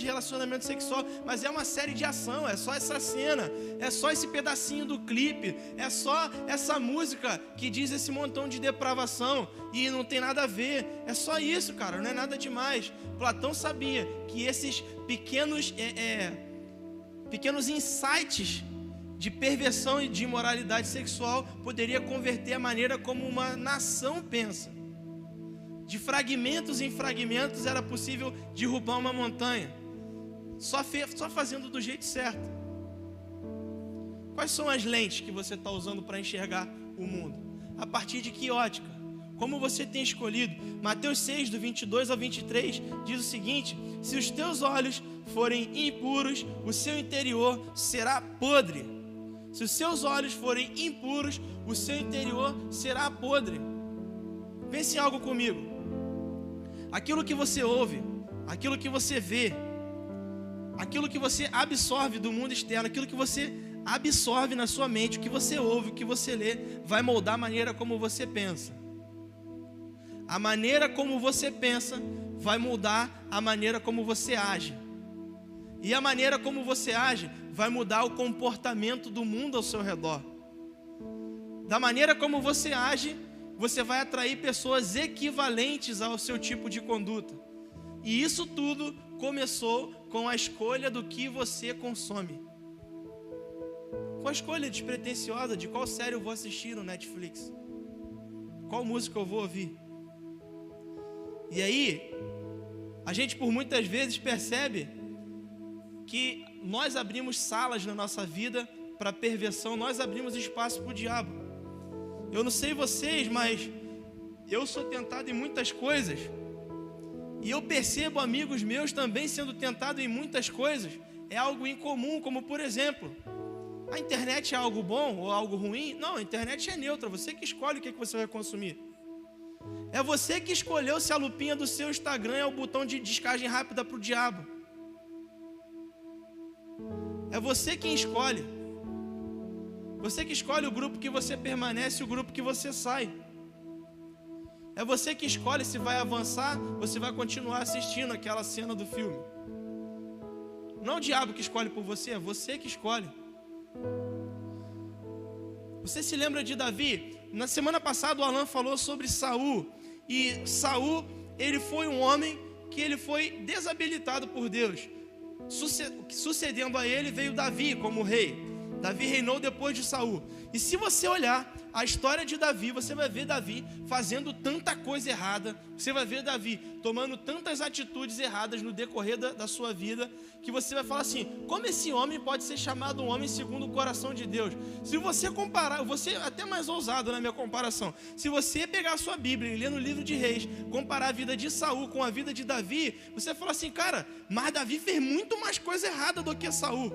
[SPEAKER 1] relacionamento sexual, mas é uma série de ação, é só essa cena, é só esse pedacinho do clipe, é só essa música que diz esse montão de depravação e não tem nada a ver. É só isso, cara, não é nada demais. Platão sabia que esses pequenos insights de perversão e de imoralidade sexual poderia converter a maneira como uma nação pensa. De fragmentos em fragmentos era possível derrubar uma montanha, só fazendo do jeito certo. Quais são as lentes que você está usando para enxergar o mundo? A partir de que ótica? Como você tem escolhido? Mateus 6, do 22 ao 23, diz o seguinte: se os teus olhos forem impuros, o seu interior será podre. Se os seus olhos forem impuros, o seu interior será podre. Pense em algo comigo. Aquilo que você ouve, aquilo que você vê, aquilo que você absorve do mundo externo, aquilo que você absorve na sua mente, o que você ouve, o que você lê, vai moldar a maneira como você pensa. A maneira como você pensa vai mudar a maneira como você age. E a maneira como você age vai mudar o comportamento do mundo ao seu redor. Da maneira como você age, você vai atrair pessoas equivalentes ao seu tipo de conduta. E isso tudo começou com a escolha do que você consome. Com a escolha despretensiosa de qual série eu vou assistir no Netflix. qual música eu vou ouvir? E aí, a gente por muitas vezes percebe que nós abrimos salas na nossa vida para perversão, nós abrimos espaço para o diabo. Eu não sei vocês, mas eu sou tentado em muitas coisas. E eu percebo amigos meus também sendo tentados em muitas coisas. É algo incomum, como por exemplo, a internet é algo bom ou algo ruim? Não, a internet é neutra, você que escolhe o que você vai consumir. É você que escolheu se a lupinha do seu Instagram é o botão de descagem rápida para o diabo. É você quem escolhe. Você que escolhe o grupo que você permanece e o grupo que você sai. É você que escolhe se vai avançar ou se vai continuar assistindo aquela cena do filme. Não é o diabo que escolhe por você, é você que escolhe. Você se lembra de Davi? Na semana passada o Alan falou sobre Saul. E Saul, ele foi um homem que ele foi desabilitado por Deus. Sucedendo a ele veio Davi como rei. Davi reinou depois de Saul. E se você olhar a história de Davi, você vai ver Davi fazendo tanta coisa errada. Você vai ver Davi tomando tantas atitudes erradas no decorrer da sua vida, que você vai falar assim: como esse homem pode ser chamado um homem segundo o coração de Deus? Se você comparar, você até mais ousado na minha comparação, se você pegar a sua Bíblia e ler no livro de Reis, comparar a vida de Saul com a vida de Davi, você fala assim: cara, mas Davi fez muito mais coisa errada do que Saul.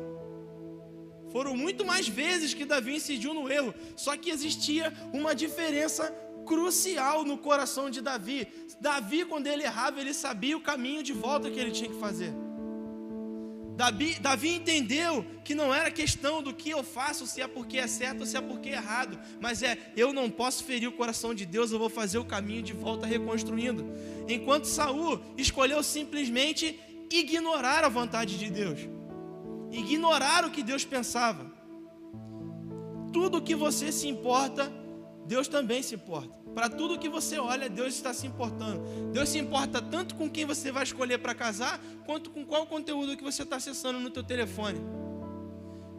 [SPEAKER 1] Foram muito mais vezes que Davi incidiu no erro. Só que existia uma diferença crucial no coração de Davi. Davi, quando ele errava, ele sabia o caminho de volta que ele tinha que fazer. Davi entendeu que não era questão do que eu faço, se é porque é certo ou se é porque é errado, mas eu não posso ferir o coração de Deus, eu vou fazer o caminho de volta reconstruindo. Enquanto Saul escolheu simplesmente ignorar a vontade de Deus, ignorar o que Deus pensava. Tudo que você se importa, Deus também se importa. Para tudo que você olha, Deus está se importando. Deus se importa tanto com quem você vai escolher para casar, quanto com qual conteúdo que você está acessando no teu telefone.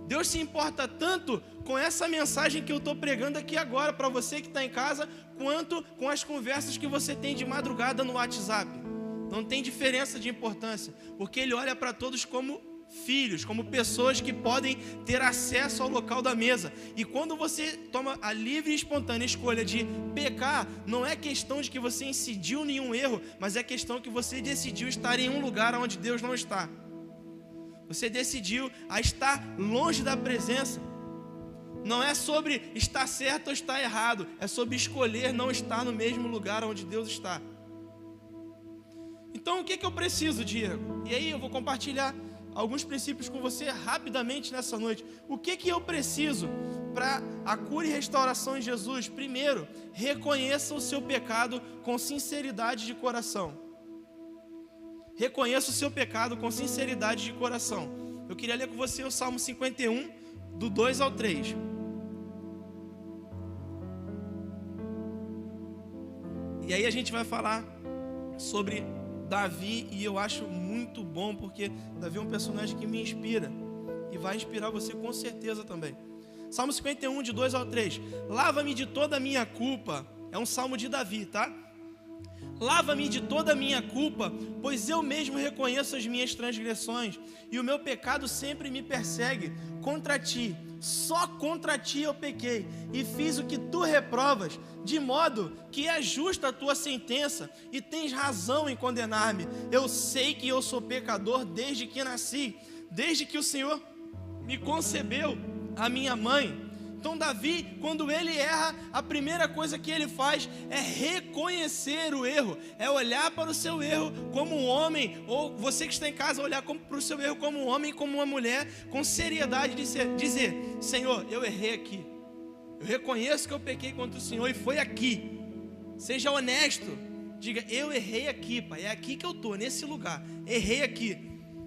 [SPEAKER 1] Deus se importa tanto com essa mensagem que eu estou pregando aqui agora para você que está em casa, quanto com as conversas que você tem de madrugada no WhatsApp. Não tem diferença de importância, porque Ele olha para todos como filhos, como pessoas que podem ter acesso ao local da mesa. E quando você toma a livre e espontânea escolha de pecar, não é questão de que você incidiu nenhum erro, mas é questão que você decidiu estar em um lugar onde Deus não está. Você decidiu a estar longe da presença. Não é sobre estar certo ou estar errado, é sobre escolher não estar no mesmo lugar onde Deus está. Então o que eu preciso, Diego? E aí eu vou compartilhar alguns princípios com você rapidamente nessa noite. O que eu preciso para a cura e restauração em Jesus? Primeiro, reconheça o seu pecado com sinceridade de coração. Reconheça o seu pecado com sinceridade de coração. Eu queria ler com você o Salmo 51, do 2 ao 3. E aí a gente vai falar sobre Davi, e eu acho muito bom, porque Davi é um personagem que me inspira e vai inspirar você com certeza também. Salmo 51, de 2 ao 3. Lava-me de toda a minha culpa. É um salmo de Davi, tá? Lava-me de toda a minha culpa, pois eu mesmo reconheço as minhas transgressões, e o meu pecado sempre me persegue. Contra ti, só contra ti eu pequei, e fiz o que tu reprovas, de modo que é justa a tua sentença, e tens razão em condenar-me. Eu sei que eu sou pecador desde que nasci, desde que o Senhor me concebeu a minha mãe. Então Davi, quando ele erra, a primeira coisa que ele faz é reconhecer o erro, é olhar para o seu erro como um homem, ou você que está em casa, olhar para o seu erro como um homem, como uma mulher, com seriedade, dizer: Senhor, eu errei aqui, eu reconheço que eu pequei contra o Senhor e foi aqui. Seja honesto, diga: eu errei aqui, Pai, é aqui que eu estou, nesse lugar, errei aqui.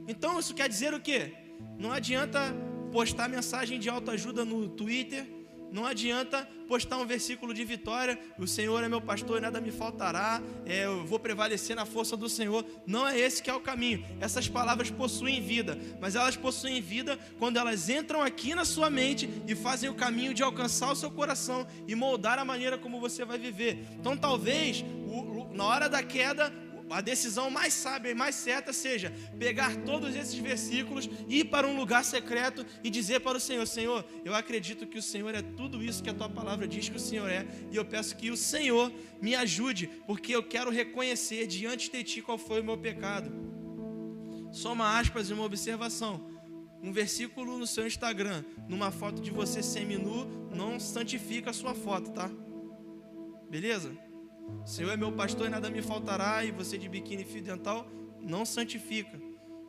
[SPEAKER 1] Então isso quer dizer o quê? Não adianta postar mensagem de autoajuda no Twitter, Não adianta postar um versículo de vitória, o Senhor é meu pastor e nada me faltará, eu vou prevalecer na força do Senhor. Não é esse que é o caminho. Essas palavras possuem vida, mas elas possuem vida quando elas entram aqui na sua mente e fazem o caminho de alcançar o seu coração e moldar a maneira como você vai viver. Então talvez, na hora da queda, a decisão mais sábia e mais certa seja pegar todos esses versículos, ir para um lugar secreto e dizer para o Senhor: Senhor, eu acredito que o Senhor é tudo isso que a Tua palavra diz que o Senhor é, e eu peço que o Senhor me ajude, porque eu quero reconhecer diante de Ti qual foi o meu pecado. Só uma aspas e uma observação: um versículo no seu Instagram, numa foto de você semi-nu, não santifica a sua foto, tá? Beleza? O Senhor é meu pastor e nada me faltará, e você de biquíni e fio dental não santifica.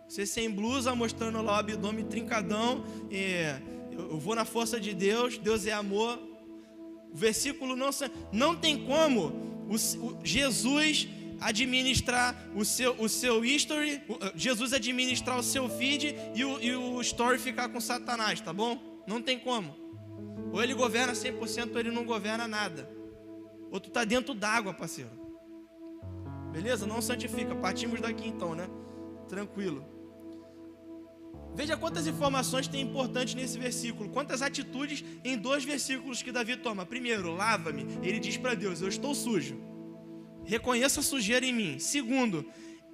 [SPEAKER 1] Você sem blusa, mostrando lá o abdômen trincadão, eu vou na força de Deus, Deus é amor. O versículo não tem como Jesus administrar o seu history, Jesus administrar o seu feed e o story ficar com Satanás, tá bom? Não tem como. Ou ele governa 100% ou ele não governa nada. Ou tu está dentro d'água, parceiro. Beleza? Não santifica. Partimos daqui então, né? Tranquilo. Veja quantas informações tem importantes nesse versículo. Quantas atitudes em 2 versículos que Davi toma. Primeiro, lava-me. Ele diz para Deus: eu estou sujo. Reconheça a sujeira em mim. Segundo,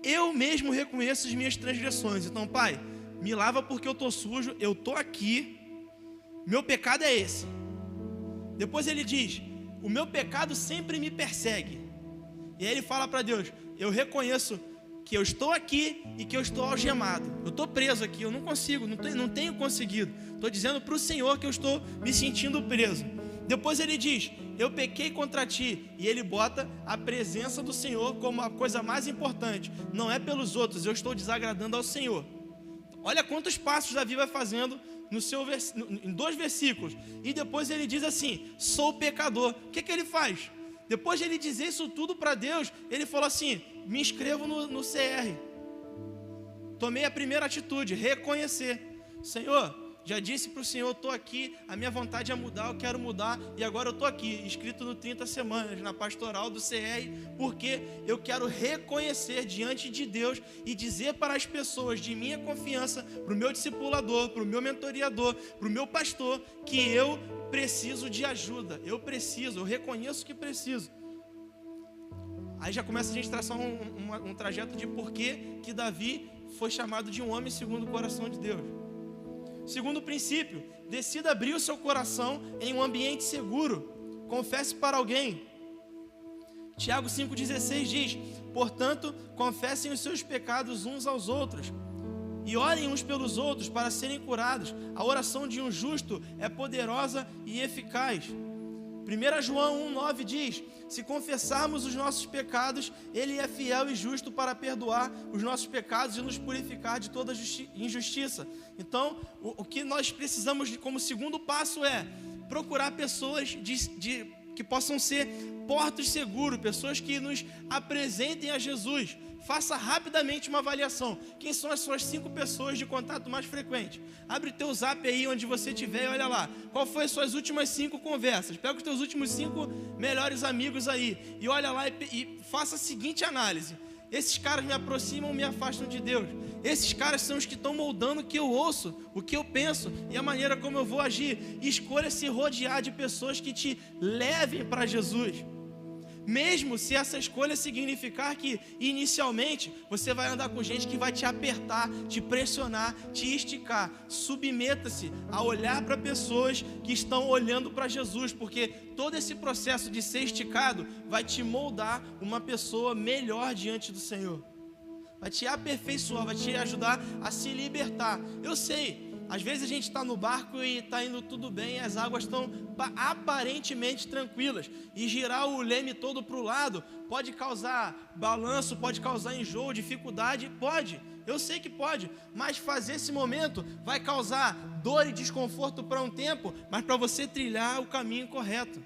[SPEAKER 1] eu mesmo reconheço as minhas transgressões. Então, Pai, me lava porque eu estou sujo. Eu estou aqui. Meu pecado é esse. Depois ele diz: o meu pecado sempre me persegue. E aí ele fala para Deus: eu reconheço que eu estou aqui e que eu estou algemado. Eu estou preso aqui, eu não consigo, não tenho conseguido. Estou dizendo para o Senhor que eu estou me sentindo preso. Depois ele diz: eu pequei contra ti. E ele bota a presença do Senhor como a coisa mais importante. Não é pelos outros, eu estou desagradando ao Senhor. Olha quantos passos Davi vai fazendo em 2 versículos. E depois ele diz assim: sou pecador. O que ele faz? Depois de ele dizer isso tudo para Deus, ele falou assim: me inscrevo no CR. Tomei a primeira atitude, reconhecer. Senhor, já disse para o Senhor: estou aqui, a minha vontade é mudar, eu quero mudar, e agora eu estou aqui, inscrito no 30 Semanas, na pastoral do CR, porque eu quero reconhecer diante de Deus e dizer para as pessoas de minha confiança, para o meu discipulador, para o meu mentoreador, para o meu pastor, que eu preciso de ajuda, eu reconheço que preciso. Aí já começa a gente traçar um trajeto de porquê que Davi foi chamado de um homem segundo o coração de Deus. Segundo princípio, decida abrir o seu coração em um ambiente seguro. Confesse para alguém. Tiago 5,16 diz: portanto, confessem os seus pecados uns aos outros e orem uns pelos outros para serem curados. A oração de um justo é poderosa e eficaz. 1 João 1,9 diz: se confessarmos os nossos pecados, Ele é fiel e justo para perdoar os nossos pecados e nos purificar de toda injustiça. Então, o que nós precisamos como segundo passo é procurar pessoas que possam ser portos seguros, pessoas que nos apresentem a Jesus. Faça rapidamente uma avaliação. Quem são as suas 5 pessoas de contato mais frequente? Abre o teu zap aí onde você estiver e olha lá. Qual foi as suas últimas 5 conversas? Pega os teus últimos 5 melhores amigos aí e olha lá e faça a seguinte análise: esses caras me aproximam ou me afastam de Deus? Esses caras são os que estão moldando o que eu ouço, o que eu penso e a maneira como eu vou agir. Escolha se rodear de pessoas que te levem para Jesus. Mesmo se essa escolha significar que, inicialmente, você vai andar com gente que vai te apertar, te pressionar, te esticar. Submeta-se a olhar para pessoas que estão olhando para Jesus, porque todo esse processo de ser esticado vai te moldar uma pessoa melhor diante do Senhor. Vai te aperfeiçoar, vai te ajudar a se libertar. Eu sei, às vezes a gente está no barco e está indo tudo bem, as águas estão aparentemente tranquilas, e girar o leme todo para o lado pode causar balanço, pode causar enjoo, dificuldade, pode, eu sei que pode, mas fazer esse momento vai causar dor e desconforto para um tempo, mas para você trilhar o caminho correto.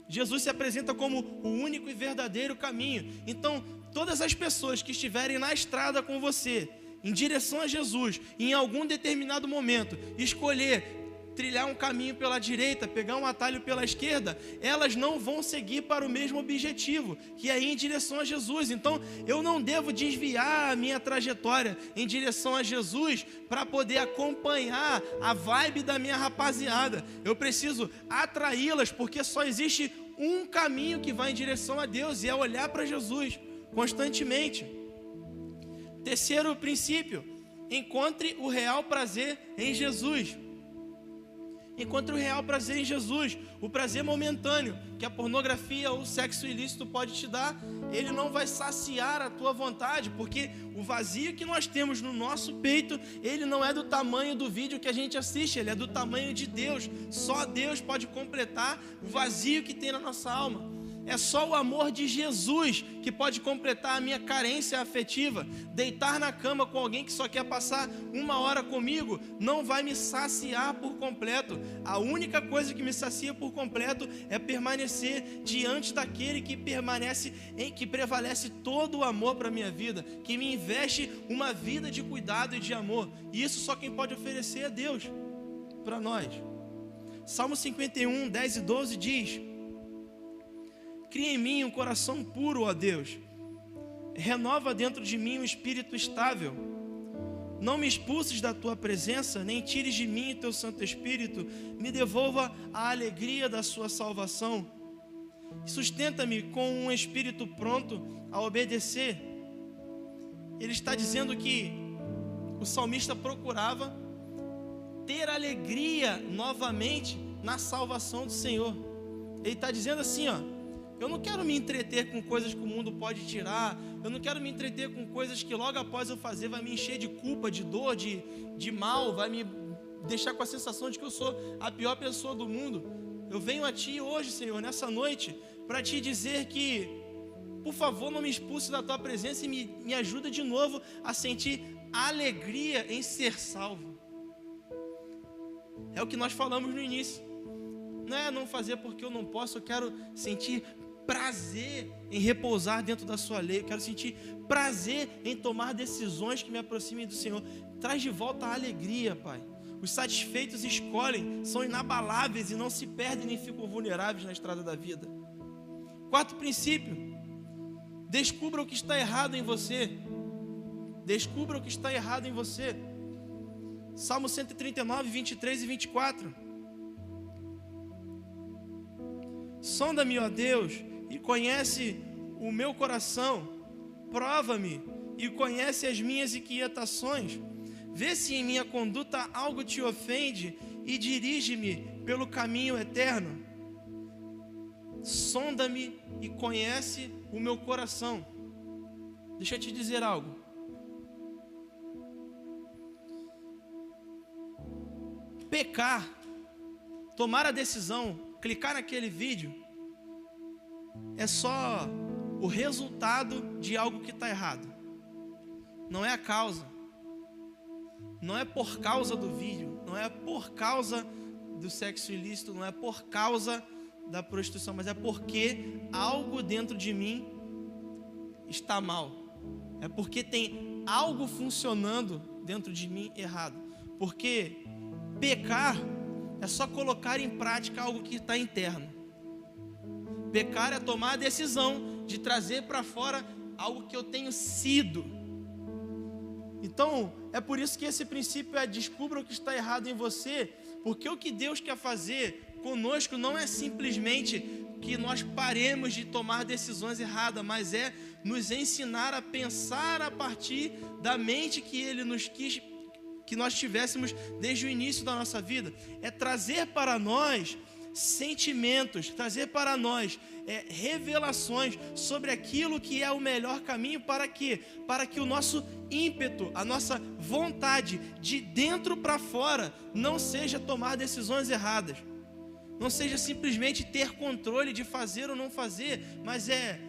[SPEAKER 1] Jesus se apresenta como o único e verdadeiro caminho. Então, todas as pessoas que estiverem na estrada com você, em direção a Jesus, em algum determinado momento, escolher trilhar um caminho pela direita, pegar um atalho pela esquerda, elas não vão seguir para o mesmo objetivo, que é ir em direção a Jesus. Então, eu não devo desviar a minha trajetória em direção a Jesus para poder acompanhar a vibe da minha rapaziada. Eu preciso atraí-las, porque só existe um caminho que vai em direção a Deus, e é olhar para Jesus constantemente. Terceiro princípio: encontre o real prazer em Jesus. Encontre o real prazer em Jesus. O prazer momentâneo que a pornografia ou o sexo ilícito pode te dar, ele não vai saciar a tua vontade, porque o vazio que nós temos no nosso peito, ele não é do tamanho do vídeo que a gente assiste, ele é do tamanho de Deus. Só Deus pode completar o vazio que tem na nossa alma. É só o amor de Jesus que pode completar a minha carência afetiva. Deitar na cama com alguém que só quer passar 1 hora comigo não vai me saciar por completo. A única coisa que me sacia por completo é permanecer diante daquele que prevalece todo o amor para a minha vida, que me investe uma vida de cuidado e de amor. E isso só quem pode oferecer é Deus para nós. Salmo 51, 10 e 12 diz: cria em mim um coração puro, ó Deus. Renova dentro de mim um espírito estável. Não me expulses da tua presença, nem tires de mim o teu Santo Espírito. Me devolva a alegria da sua salvação. Sustenta-me com um espírito pronto a obedecer. Ele está dizendo que o salmista procurava ter alegria novamente na salvação do Senhor. Ele está dizendo assim, eu não quero me entreter com coisas que o mundo pode tirar. Eu não quero me entreter com coisas que logo após eu fazer vai me encher de culpa, de dor, de mal, vai me deixar com a sensação de que eu sou a pior pessoa do mundo. Eu venho a Ti hoje, Senhor, nessa noite, para Te dizer que, por favor, não me expulse da Tua presença e me ajuda de novo a sentir alegria em ser salvo. É o que nós falamos no início. Não é não fazer porque eu não posso, eu quero sentir prazer em repousar dentro da sua lei, eu quero sentir prazer em tomar decisões que me aproximem do Senhor. Traz de volta a alegria, Pai. Os satisfeitos escolhem, são inabaláveis e não se perdem nem ficam vulneráveis na estrada da vida. Quarto princípio: descubra o que está errado em você. Descubra o que está errado em você. Salmo 139, 23 e 24. Sonda-me, ó Deus, e conhece o meu coração. Prova-me e conhece as minhas inquietações. Vê se em minha conduta algo te ofende e dirige-me pelo caminho eterno. Sonda-me e conhece o meu coração. Deixa eu te dizer algo. Pecar, tomar a decisão, clicar naquele vídeo, é só o resultado de algo que está errado. Não é a causa. Não é por causa do vídeo, não é por causa do sexo ilícito, não é por causa da prostituição, mas é porque algo dentro de mim está mal. É porque tem algo funcionando dentro de mim errado. Porque pecar é só colocar em prática algo que está interno. Pecar é tomar a decisão de trazer para fora algo que eu tenho sido. Então, é por isso que esse princípio é: descubra o que está errado em você, porque o que Deus quer fazer conosco não é simplesmente que nós paremos de tomar decisões erradas, mas é nos ensinar a pensar a partir da mente que Ele nos quis que nós tivéssemos desde o início da nossa vida. É trazer para nós sentimentos, trazer para nós revelações sobre aquilo que é o melhor caminho. Para quê? Para que o nosso ímpeto, a nossa vontade de dentro para fora não seja tomar decisões erradas, não seja simplesmente ter controle de fazer ou não fazer, mas é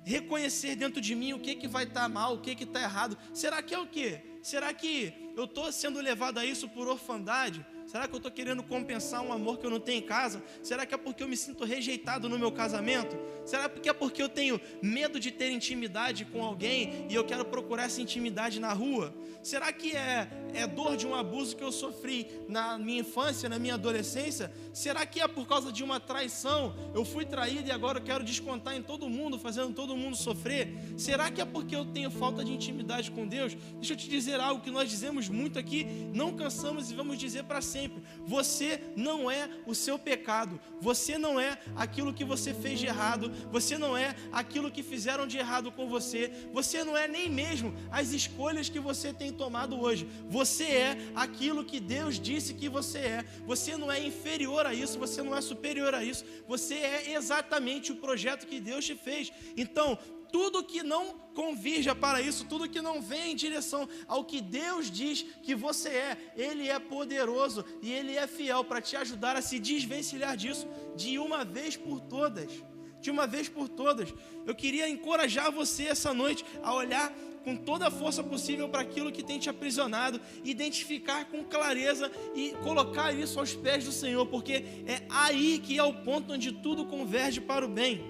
[SPEAKER 1] reconhecer dentro de mim o que vai estar mal, o que está errado. Será que é o quê? Será que eu estou sendo levado a isso por orfandade? Será que eu estou querendo compensar um amor que eu não tenho em casa? Será que é porque eu me sinto rejeitado no meu casamento? Será que é porque eu tenho medo de ter intimidade com alguém e eu quero procurar essa intimidade na rua? Será que é dor de um abuso que eu sofri na minha infância, na minha adolescência? Será que é por causa de uma traição? Eu fui traído e agora eu quero descontar em todo mundo, fazendo todo mundo sofrer? Será que é porque eu tenho falta de intimidade com Deus? Deixa eu te dizer algo que nós dizemos muito aqui, não cansamos e vamos dizer para sempre: você não é o seu pecado, você não é aquilo que você fez de errado, você não é aquilo que fizeram de errado com você, você não é nem mesmo as escolhas que você tem tomado hoje. Você é aquilo que Deus disse que você é. Você não é inferior a isso, você não é superior a isso, você é exatamente o projeto que Deus te fez. Então, tudo que não convirja para isso, tudo que não vem em direção ao que Deus diz que você é, Ele é poderoso e Ele é fiel para te ajudar a se desvencilhar disso de uma vez por todas. De uma vez por todas. Eu queria encorajar você essa noite a olhar com toda a força possível para aquilo que tem te aprisionado, identificar com clareza e colocar isso aos pés do Senhor, porque é aí que é o ponto onde tudo converge para o bem.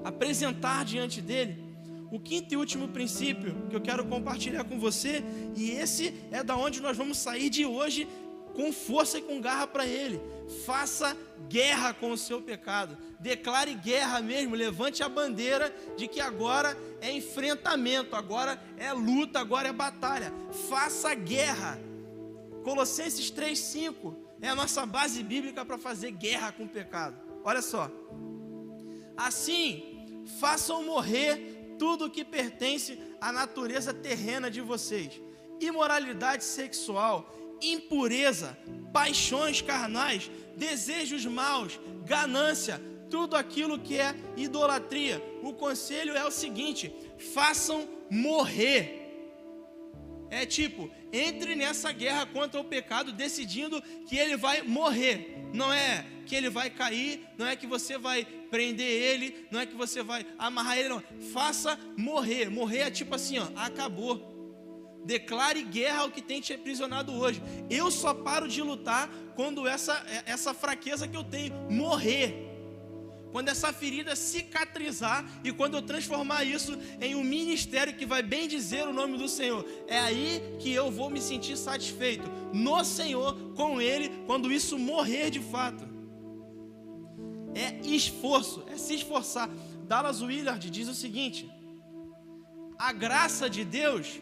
[SPEAKER 1] Apresentar diante dele. O quinto e último princípio que eu quero compartilhar com você, e esse é da onde nós vamos sair de hoje com força e com garra para ele. Faça guerra com o seu pecado. Declare guerra mesmo, levante a bandeira de que agora é enfrentamento, agora é luta, agora é batalha. Faça guerra. Colossenses 3:5 é a nossa base bíblica para fazer guerra com o pecado. Olha só. Assim, façam morrer tudo que pertence à natureza terrena de vocês: imoralidade sexual, impureza, paixões carnais, desejos maus, ganância, tudo aquilo que é idolatria. O conselho é o seguinte: façam morrer. É tipo, entre nessa guerra contra o pecado decidindo que ele vai morrer. Não é que ele vai cair, não é que você vai prender ele, não é que você vai amarrar ele, não. Faça morrer. Morrer é tipo assim, ó, acabou. Declare guerra ao que tem te aprisionado hoje. Eu só paro de lutar quando essa fraqueza que eu tenho morrer. Quando essa ferida cicatrizar e quando eu transformar isso em um ministério que vai bem dizer o nome do Senhor, é aí que eu vou me sentir satisfeito no Senhor, com Ele, quando isso morrer de fato. É esforço, é se esforçar. Dallas Willard diz o seguinte: a graça de Deus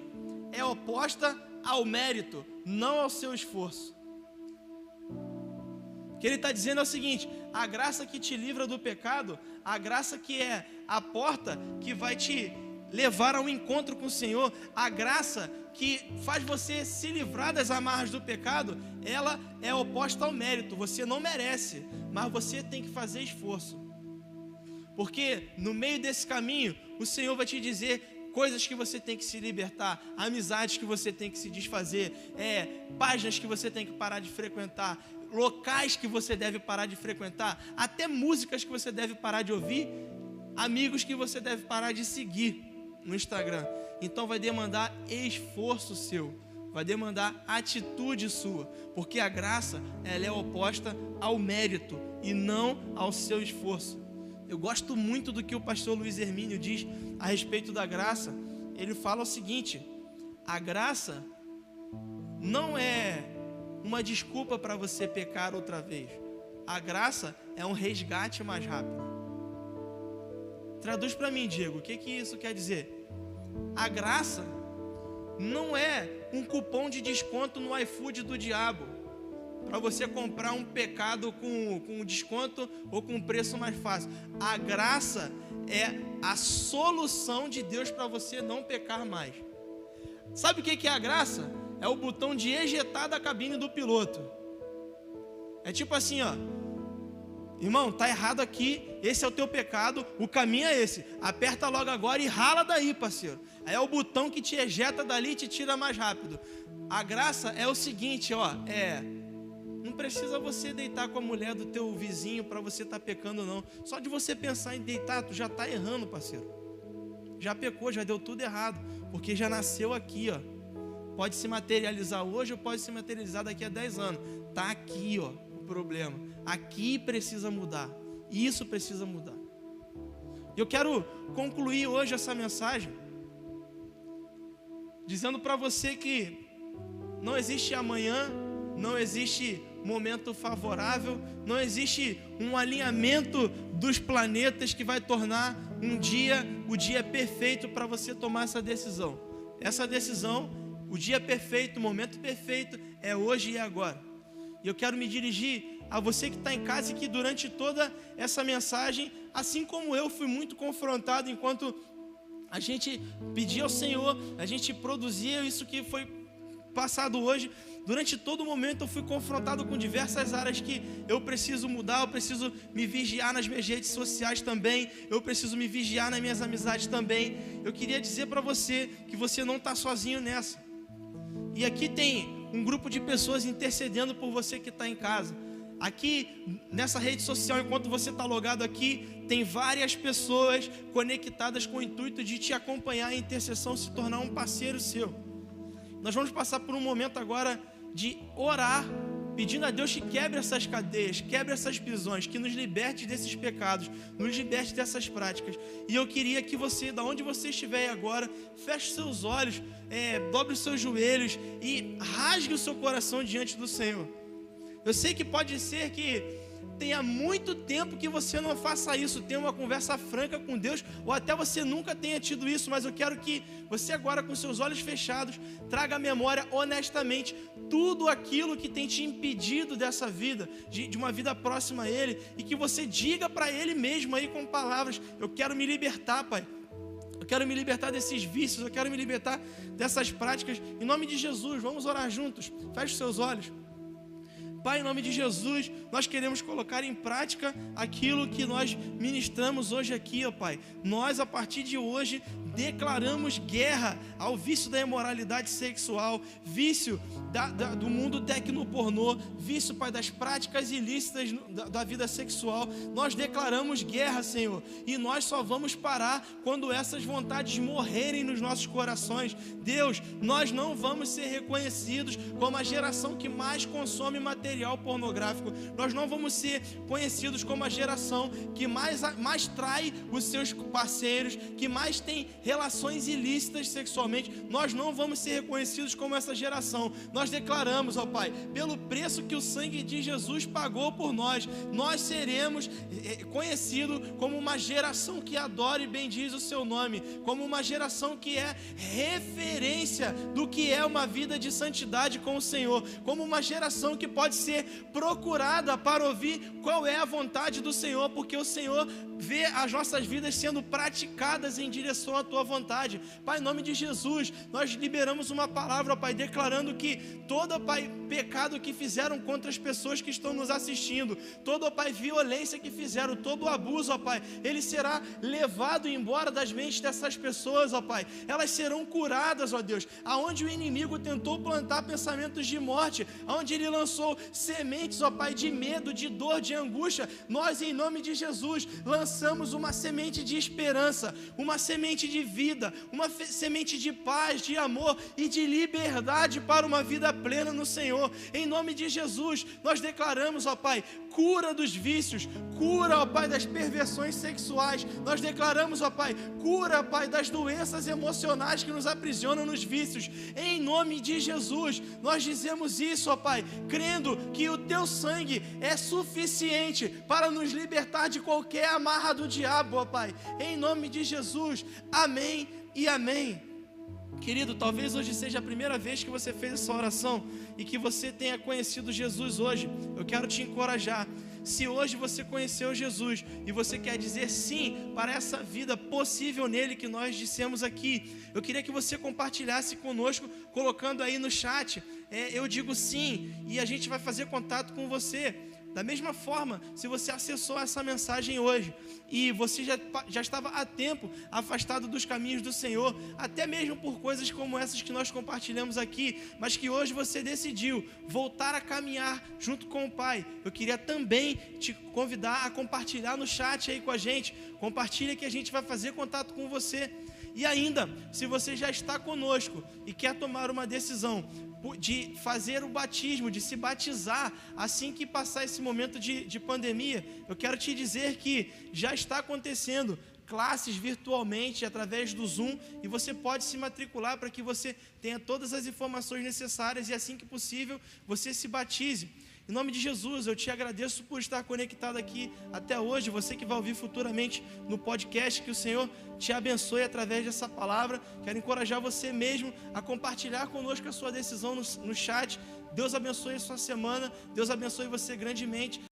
[SPEAKER 1] é oposta ao mérito, não ao seu esforço. O que ele está dizendo é o seguinte: a graça que te livra do pecado, a graça que é a porta que vai te levar ao encontro com o Senhor, a graça que faz você se livrar das amarras do pecado, ela é oposta ao mérito. Você não merece, mas você tem que fazer esforço, porque no meio desse caminho o Senhor vai te dizer coisas que você tem que se libertar, amizades que você tem que se desfazer, páginas que você tem que parar de frequentar, locais que você deve parar de frequentar, até músicas que você deve parar de ouvir, amigos que você deve parar de seguir no Instagram. Então vai demandar esforço seu, vai demandar atitude sua, porque a graça, ela é oposta ao mérito e não ao seu esforço. Eu gosto muito do que o pastor Luiz Hermínio diz a respeito da graça. Ele fala o seguinte: a graça não é uma desculpa para você pecar outra vez. A graça é um resgate mais rápido. Traduz para mim, Diego, o que isso quer dizer? A graça não é um cupom de desconto no iFood do diabo, para você comprar um pecado com desconto ou com preço mais fácil. A graça é a solução de Deus para você não pecar mais. Sabe o que é a graça? É o botão de ejetar da cabine do piloto. É tipo assim, ó: irmão, tá errado aqui, esse é o teu pecado, o caminho é esse, aperta logo agora e rala daí, parceiro. Aí é o botão que te ejeta dali e te tira mais rápido. A graça é o seguinte, ó, não precisa você deitar com a mulher do teu vizinho para você estar pecando, não. Só de você pensar em deitar, tu já está errando, parceiro. Já pecou, já deu tudo errado, porque já nasceu aqui, ó, pode se materializar hoje ou pode se materializar daqui a 10 anos. Está aqui, ó, o problema. Aqui precisa mudar. Isso precisa mudar. Eu quero concluir hoje essa mensagem dizendo para você que não existe amanhã, não existe momento favorável, não existe um alinhamento dos planetas que vai tornar o dia perfeito para você tomar essa decisão. Essa decisão, o dia perfeito, o momento perfeito é hoje e agora. E eu quero me dirigir a você que está em casa e que durante toda essa mensagem, assim como eu, fui muito confrontado enquanto a gente pedia ao Senhor, a gente produzia isso que foi passado hoje. Durante todo o momento eu fui confrontado com diversas áreas que eu preciso mudar, eu preciso me vigiar nas minhas redes sociais também, eu preciso me vigiar nas minhas amizades também. Eu queria dizer para você que você não está sozinho nessa. E aqui tem um grupo de pessoas intercedendo por você que está em casa. Aqui nessa rede social, enquanto você está logado aqui, tem várias pessoas conectadas com o intuito de te acompanhar em intercessão, se tornar um parceiro seu. Nós vamos passar por um momento agora de orar, pedindo a Deus que quebre essas cadeias, quebre essas prisões, que nos liberte desses pecados, nos liberte dessas práticas. E eu queria que você, da onde você estiver agora, feche seus olhos, dobre os seus joelhos e rasgue o seu coração diante do Senhor. Eu sei que pode ser que tenha muito tempo que você não faça isso, tenha uma conversa franca com Deus, ou até você nunca tenha tido isso, mas eu quero que você agora, com seus olhos fechados, traga à memória honestamente tudo aquilo que tem te impedido dessa vida, de uma vida próxima a Ele, e que você diga para Ele mesmo aí com palavras: eu quero me libertar, Pai. Eu quero me libertar desses vícios, eu quero me libertar dessas práticas. Em nome de Jesus, vamos orar juntos. Feche os seus olhos. Pai, em nome de Jesus, nós queremos colocar em prática aquilo que nós ministramos hoje aqui, ó Pai. Nós, a partir de hoje, declaramos guerra ao vício da imoralidade sexual, vício do mundo tecnopornô, vício, Pai, das práticas ilícitas da vida sexual. Nós declaramos guerra, Senhor, e nós só vamos parar quando essas vontades morrerem nos nossos corações. Deus, nós não vamos ser reconhecidos como a geração que mais consome material pornográfico. Nós não vamos ser conhecidos como a geração que mais trai os seus parceiros, que mais tem relações ilícitas sexualmente. Nós não vamos ser reconhecidos como essa geração. Nós declaramos, ó Pai, pelo preço que o sangue de Jesus pagou por nós, nós seremos conhecidos como uma geração que adora e bendiz o seu nome, como uma geração que é referência do que é uma vida de santidade com o Senhor, como uma geração que pode ser procurada para ouvir qual é a vontade do Senhor, porque o Senhor vê as nossas vidas sendo praticadas em direção à tua vontade. Pai, em nome de Jesus, nós liberamos uma palavra, Pai, declarando que todo, Pai, pecado que fizeram contra as pessoas que estão nos assistindo, todo, Pai, violência que fizeram, todo abuso, ó Pai, ele será levado embora das mentes dessas pessoas, ó Pai. Elas serão curadas, ó Deus. Aonde o inimigo tentou plantar pensamentos de morte, aonde ele lançou sementes, ó Pai, de medo, de dor, de angústia, nós, em nome de Jesus, lançamos uma semente de esperança, uma semente de vida, uma semente de paz, de amor e de liberdade para uma vida plena no Senhor. Em nome de Jesus, nós declaramos, ó Pai, cura dos vícios, cura, ó Pai, das perversões sexuais. Nós declaramos, ó Pai, cura, Pai, das doenças emocionais que nos aprisionam nos vícios. Em nome de Jesus, nós dizemos isso, ó Pai, crendo que o teu sangue é suficiente para nos libertar de qualquer amarra do diabo, ó Pai. Em nome de Jesus, amém e amém. Querido, talvez hoje seja a primeira vez que você fez essa oração e que você tenha conhecido Jesus hoje. Eu quero te encorajar. Se hoje você conheceu Jesus e você quer dizer sim para essa vida possível nele que nós dissemos aqui, eu queria que você compartilhasse conosco, colocando aí no chat, eu digo sim, e a gente vai fazer contato com você. Da mesma forma, se você acessou essa mensagem hoje e você já estava há tempo afastado dos caminhos do Senhor, até mesmo por coisas como essas que nós compartilhamos aqui, mas que hoje você decidiu voltar a caminhar junto com o Pai, eu queria também te convidar a compartilhar no chat aí com a gente. Compartilha que a gente vai fazer contato com você. E ainda, se você já está conosco e quer tomar uma decisão de fazer o batismo, de se batizar assim que passar esse momento de pandemia, eu quero te dizer que já está acontecendo classes virtualmente através do Zoom, e você pode se matricular para que você tenha todas as informações necessárias e assim que possível você se batize. Em nome de Jesus, eu te agradeço por estar conectado aqui até hoje, você que vai ouvir futuramente no podcast, que o Senhor te abençoe através dessa palavra. Quero encorajar você mesmo a compartilhar conosco a sua decisão no chat. Deus abençoe a sua semana, Deus abençoe você grandemente.